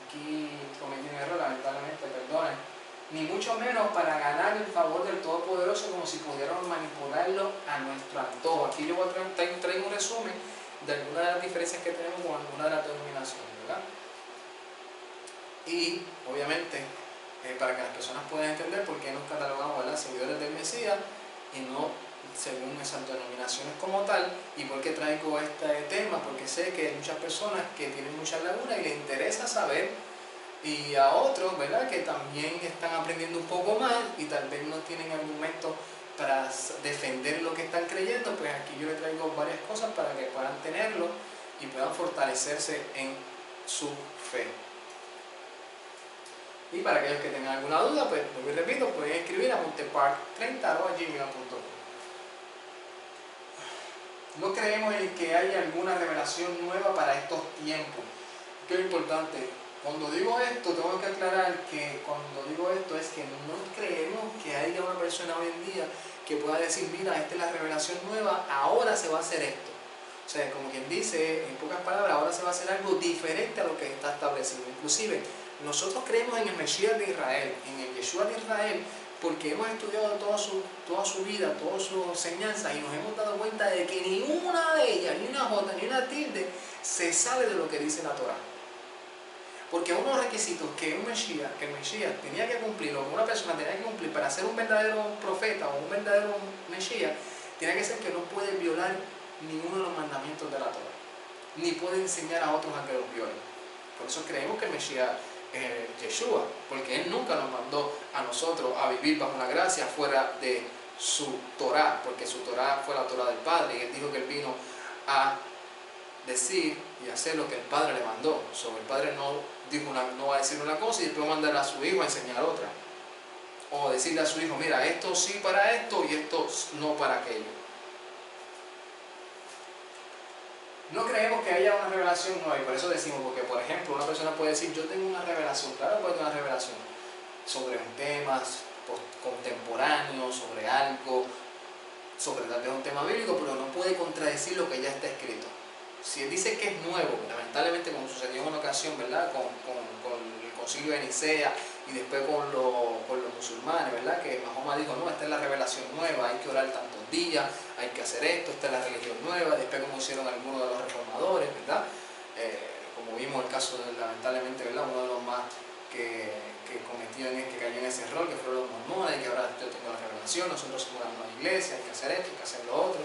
aquí cometí un error, lamentablemente, perdonen, ni mucho menos para ganar el favor del Todopoderoso, como si pudiéramos manipularlo a nuestro antojo. Aquí yo voy a traer un resumen de algunas de las diferencias que tenemos con algunas de las denominaciones, ¿verdad? Y obviamente para que las personas puedan entender por qué nos catalogamos, ¿verdad?, seguidores del Mesías y no según esas denominaciones como tal. Y por qué traigo este tema, porque sé que hay muchas personas que tienen muchas lagunas y les interesa saber, y a otros, ¿verdad?, que también están aprendiendo un poco más y tal vez no tienen argumentos para defender lo que están creyendo. Pues aquí yo les traigo varias cosas para que puedan tenerlo y puedan fortalecerse en su fe. Y para aquellos que tengan alguna duda, pues, lo que repito, pueden escribir a montepark30@gmail.com. No creemos en que haya alguna revelación nueva para estos tiempos. ¿Qué es lo importante? Cuando digo esto, tengo que aclarar que cuando digo esto es que no creemos que haya una persona hoy en día que pueda decir, mira, esta es la revelación nueva, ahora se va a hacer esto. O sea, como quien dice, en pocas palabras, ahora se va a hacer algo diferente a lo que está establecido. Inclusive, nosotros creemos en el Mesías de Israel, en el Yeshua de Israel, porque hemos estudiado toda su vida, toda su enseñanza, y nos hemos dado cuenta de que ni una de ellas, ni una jota, ni una tilde, se sale de lo que dice la Torá. Porque unos requisitos que el Mesías tenía que cumplir, o que una persona tenía que cumplir para ser un verdadero profeta o un verdadero Mesías, tiene que ser que no puede violar ninguno de los mandamientos de la Torá, ni puede enseñar a otros a que los violen. Por eso creemos que el Mesías Yeshua, porque Él nunca nos mandó a nosotros a vivir bajo una gracia fuera de su Torá, porque su Torá fue la Torá del Padre, y Él dijo que Él vino a decir y hacer lo que el Padre le mandó. El Padre no va a decir una cosa y después mandar a su hijo a enseñar otra, o decirle a su hijo, mira, esto sí para esto y esto no para aquello. No creemos que haya una revelación nueva, y por eso decimos, porque por ejemplo una persona puede decir, yo tengo una revelación. Claro, puede tener una revelación sobre un tema, contemporáneo sobre algo, sobre tal vez un tema bíblico, pero no puede contradecir lo que ya está escrito. Si él dice que es nuevo, lamentablemente como sucedió en una ocasión, ¿verdad? Con el concilio de Nicea y después con los musulmanes, ¿verdad? Que Mahoma dijo, no, esta es la revelación nueva, hay que orar tantos días, hay que hacer esto, esta es la religión nueva, después como hicieron algunos de los reformadores, ¿verdad? Como vimos el caso, lamentablemente, ¿verdad? Uno de los más que cometió que cayó en ese error, que fueron los mormones, que ahora yo tengo la revelación, nosotros somos la nueva iglesia, hay que hacer esto, hay que hacer lo otro.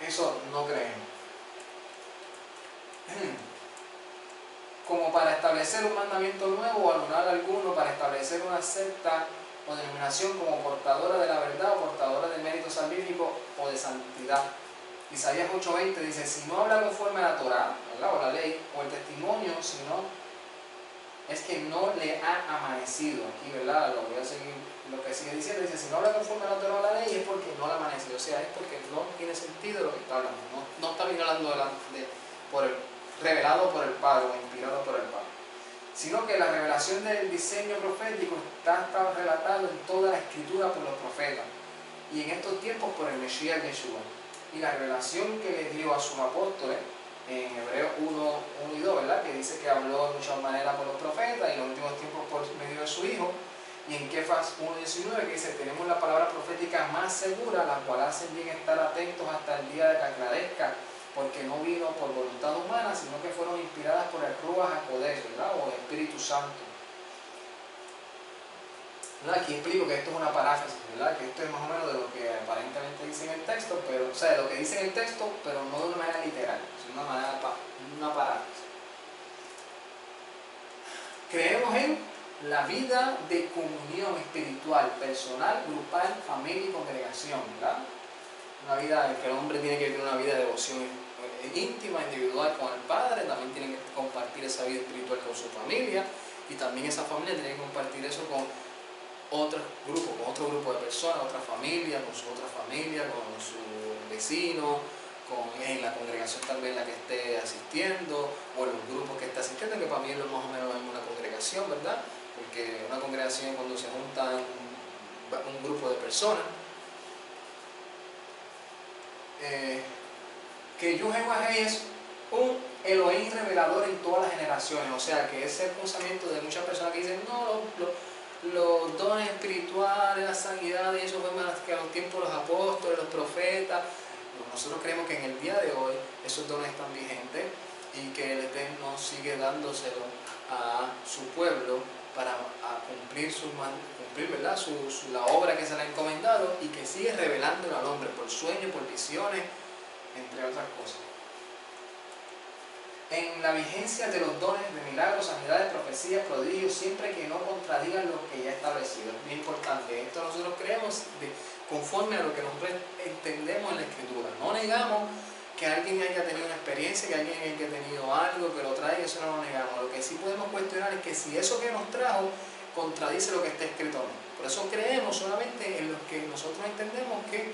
Eso no creemos. Como para establecer un mandamiento nuevo o anular alguno, para establecer una secta o denominación como portadora de la verdad o portadora de mérito salvífico o de santidad. Isaías 8:20 dice, si no habla conforme a la Torá, ¿verdad? O la ley, o el testimonio, sino es que no le ha amanecido. Aquí, ¿verdad? Lo voy a seguir, lo que sigue diciendo, dice, si no habla conforme a la Torá o la ley, es porque no le ha amanecido. O sea, es porque no tiene sentido lo que está hablando. No está bien hablando revelado por el Padre o inspirado por el Padre. Sino que la revelación del diseño profético está relatado en toda la escritura por los profetas. Y en estos tiempos por el Mesías Yeshua. Y la revelación que le dio a sus apóstoles, en Hebreos 1 y 2, ¿verdad? Que dice que habló de muchas maneras por los profetas y en los últimos tiempos por medio de su Hijo. Y en Kefas 1:19 que dice, tenemos la palabra profética más segura, la cual hacen bien estar atentos hasta el día de que aclarezca, porque no vino por voluntad humana, sino que fueron inspiradas por el Ruach HaKodesh, ¿verdad? O el Espíritu Santo. ¿Verdad? Aquí explico que esto es una paráfrasis, ¿verdad? Que esto es más o menos de lo que aparentemente dice en el texto, pero, o sea, de lo que dice en el texto, pero no de una manera literal, sino de una paráfrasis. Creemos en la vida de comunión espiritual, personal, grupal, familia y congregación, ¿verdad? Una vida en que el hombre tiene que vivir una vida de devoción íntima, individual con el Padre, también tiene que compartir esa vida espiritual con su familia y también esa familia tiene que compartir eso con otro grupo de personas, otra familia, con su otra familia, con su vecino, en la congregación también la que esté asistiendo o en los grupos que esté asistiendo, que para mí es más o menos una congregación, ¿verdad? Porque una congregación es cuando se juntan un grupo de personas. Que Yuhewahei es un Elohim revelador en todas las generaciones, o sea que ese pensamiento de muchas personas que dicen no, los dones espirituales, la sanidad y eso fue más que a los tiempos de los apóstoles, los profetas. Nosotros creemos que en el día de hoy esos dones están vigentes y que el Eterno sigue dándoselo a su pueblo para cumplir ¿verdad? La obra que se le ha encomendado y que sigue revelándolo al hombre por sueños, por visiones, entre otras cosas. En la vigencia de los dones de milagros, sanidades, profecías, prodigios, siempre que no contradigan lo que ya establecido. Es muy importante. Esto nosotros creemos conforme a lo que nosotros entendemos en la Escritura. No negamos que alguien haya tenido una experiencia, que alguien haya tenido algo, que lo traiga, eso no lo negamos. Lo que sí podemos cuestionar es que si eso que nos trajo contradice lo que está escrito o no. Por eso creemos solamente en lo que nosotros entendemos que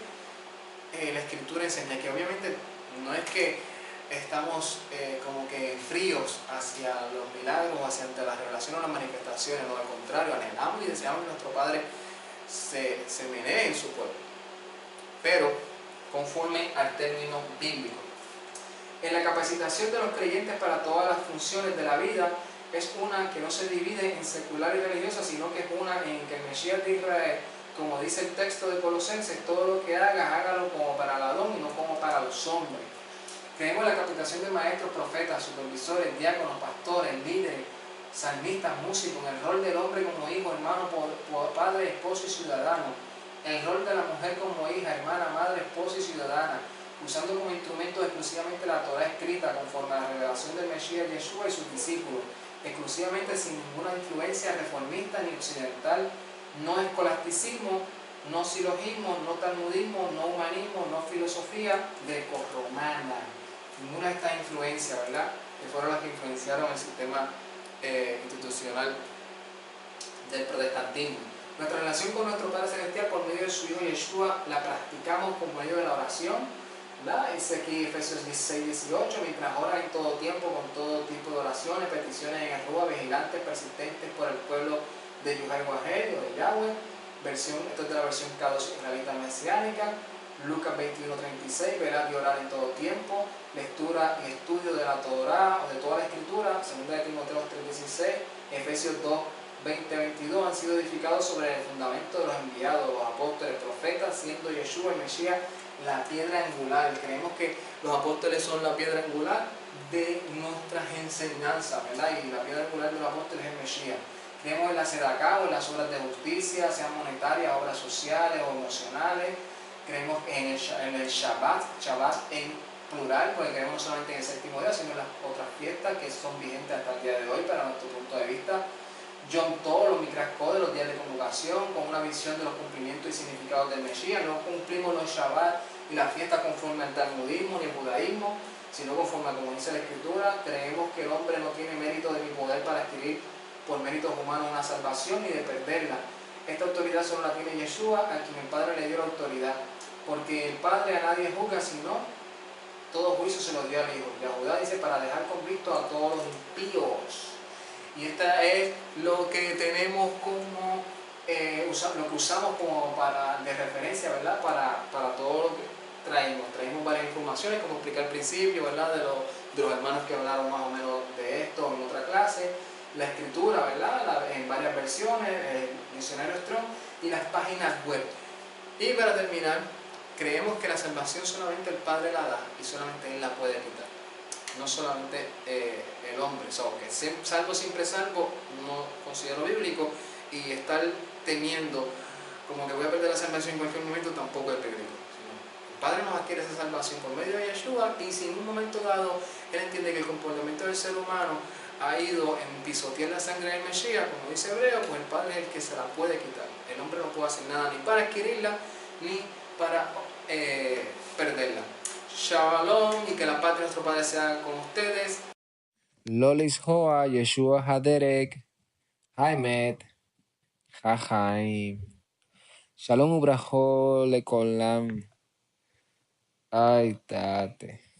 la Escritura enseña, que obviamente no es que estamos como que fríos hacia los milagros, hacia las revelaciones o las manifestaciones, no, al contrario, anhelamos y deseamos que nuestro Padre se menee en su pueblo, pero conforme al término bíblico. En la capacitación de los creyentes para todas las funciones de la vida es una que no se divide en secular y religiosa, sino que es una en que el Mesías de Israel, como dice el texto de Colosenses, todo lo que hagas, hágalo como para el Adón y no como para los hombres. Creemos en la capacitación de maestros, profetas, supervisores, diáconos, pastores, líderes, salmistas, músicos, en el rol del hombre como hijo, hermano, padre, esposo y ciudadano, el rol de la mujer como hija, hermana, madre, esposa y ciudadana, usando como instrumento exclusivamente la Torá escrita conforme a la revelación del Mesías Yeshua y sus discípulos, exclusivamente sin ninguna influencia reformista ni occidental, no escolasticismo, no silogismo, no talmudismo, no humanismo, no filosofía grecorromana. Ninguna de estas influencias, ¿verdad? Que fueron las que influenciaron el sistema institucional del protestantismo. Nuestra relación con nuestro Padre Celestial por medio de su Hijo Yeshua la practicamos por medio de la oración, ¿verdad? Dice aquí Efesios 16:18, mientras oran en todo tiempo con todo tipo de oraciones, peticiones en el Ruach, vigilantes, persistentes por el pueblo de Yuhai Wahel o de Yahweh, esto es de la versión K2 israelita mesiánica. Lucas 21:36, velad y orar en todo tiempo, lectura y estudio de la Torá o de toda la Escritura, 2 de Timoteo 3:16, Efesios 2:20-22, han sido edificados sobre el fundamento de los enviados, los apóstoles, profetas, siendo Yeshua el Mesías la piedra angular. Creemos que los apóstoles son la piedra angular de nuestras enseñanzas, ¿verdad? Y la piedra angular de los apóstoles es el Mesías. Creemos en la sedacá o en las obras de justicia, sean monetarias, obras sociales o emocionales. Creemos en el Shabbat en plural, porque creemos no solamente en el séptimo día, sino en las otras fiestas que son vigentes hasta el día de hoy para nuestro punto de vista. Yom Tov, los Mikras Kodesh, los días de convocación, con una visión de los cumplimientos y significados del Mesías. No cumplimos los Shabbat y las fiestas conforme al talmudismo ni al judaísmo, sino conforme a como dice la Escritura. Creemos que el hombre no tiene mérito de ni poder para adquirir por méritos humanos una salvación ni de perderla. Esta autoridad solo la tiene Yeshua, a quien el Padre le dio la autoridad, porque el Padre a nadie juzga, sino todo juicio se lo dio al Hijo. Yahudá dice para dejar convictos a todos los impíos. Y esta es lo que tenemos como lo que usamos como de referencia, ¿verdad? Para todo lo que traímos varias informaciones, como expliqué al principio, ¿verdad? De los hermanos que hablaron más o menos de esto en otra clase, la escritura, ¿verdad? En varias versiones, el diccionario Strong y las páginas web. Y para terminar, creemos que la salvación solamente el Padre la da y solamente Él la puede quitar, no solamente el hombre. O sea, que salvo siempre salvo no considero bíblico, y estar temiendo como que voy a perder la salvación en cualquier momento tampoco es bíblico. El Padre nos adquiere esa salvación por medio de Yeshua, y si en un momento dado Él entiende que el comportamiento del ser humano ha ido en pisotear la sangre del Mesías, como dice Hebreo, pues el Padre es el que se la puede quitar. El hombre no puede hacer nada ni para adquirirla ni para perderla. Shalom, y que la paz de nuestro Padre sea con ustedes. Lolis Hoa, Yeshua Haderek, Haimet, Hahaim. Shalom Ubrajo Lekolam. Ay, tate.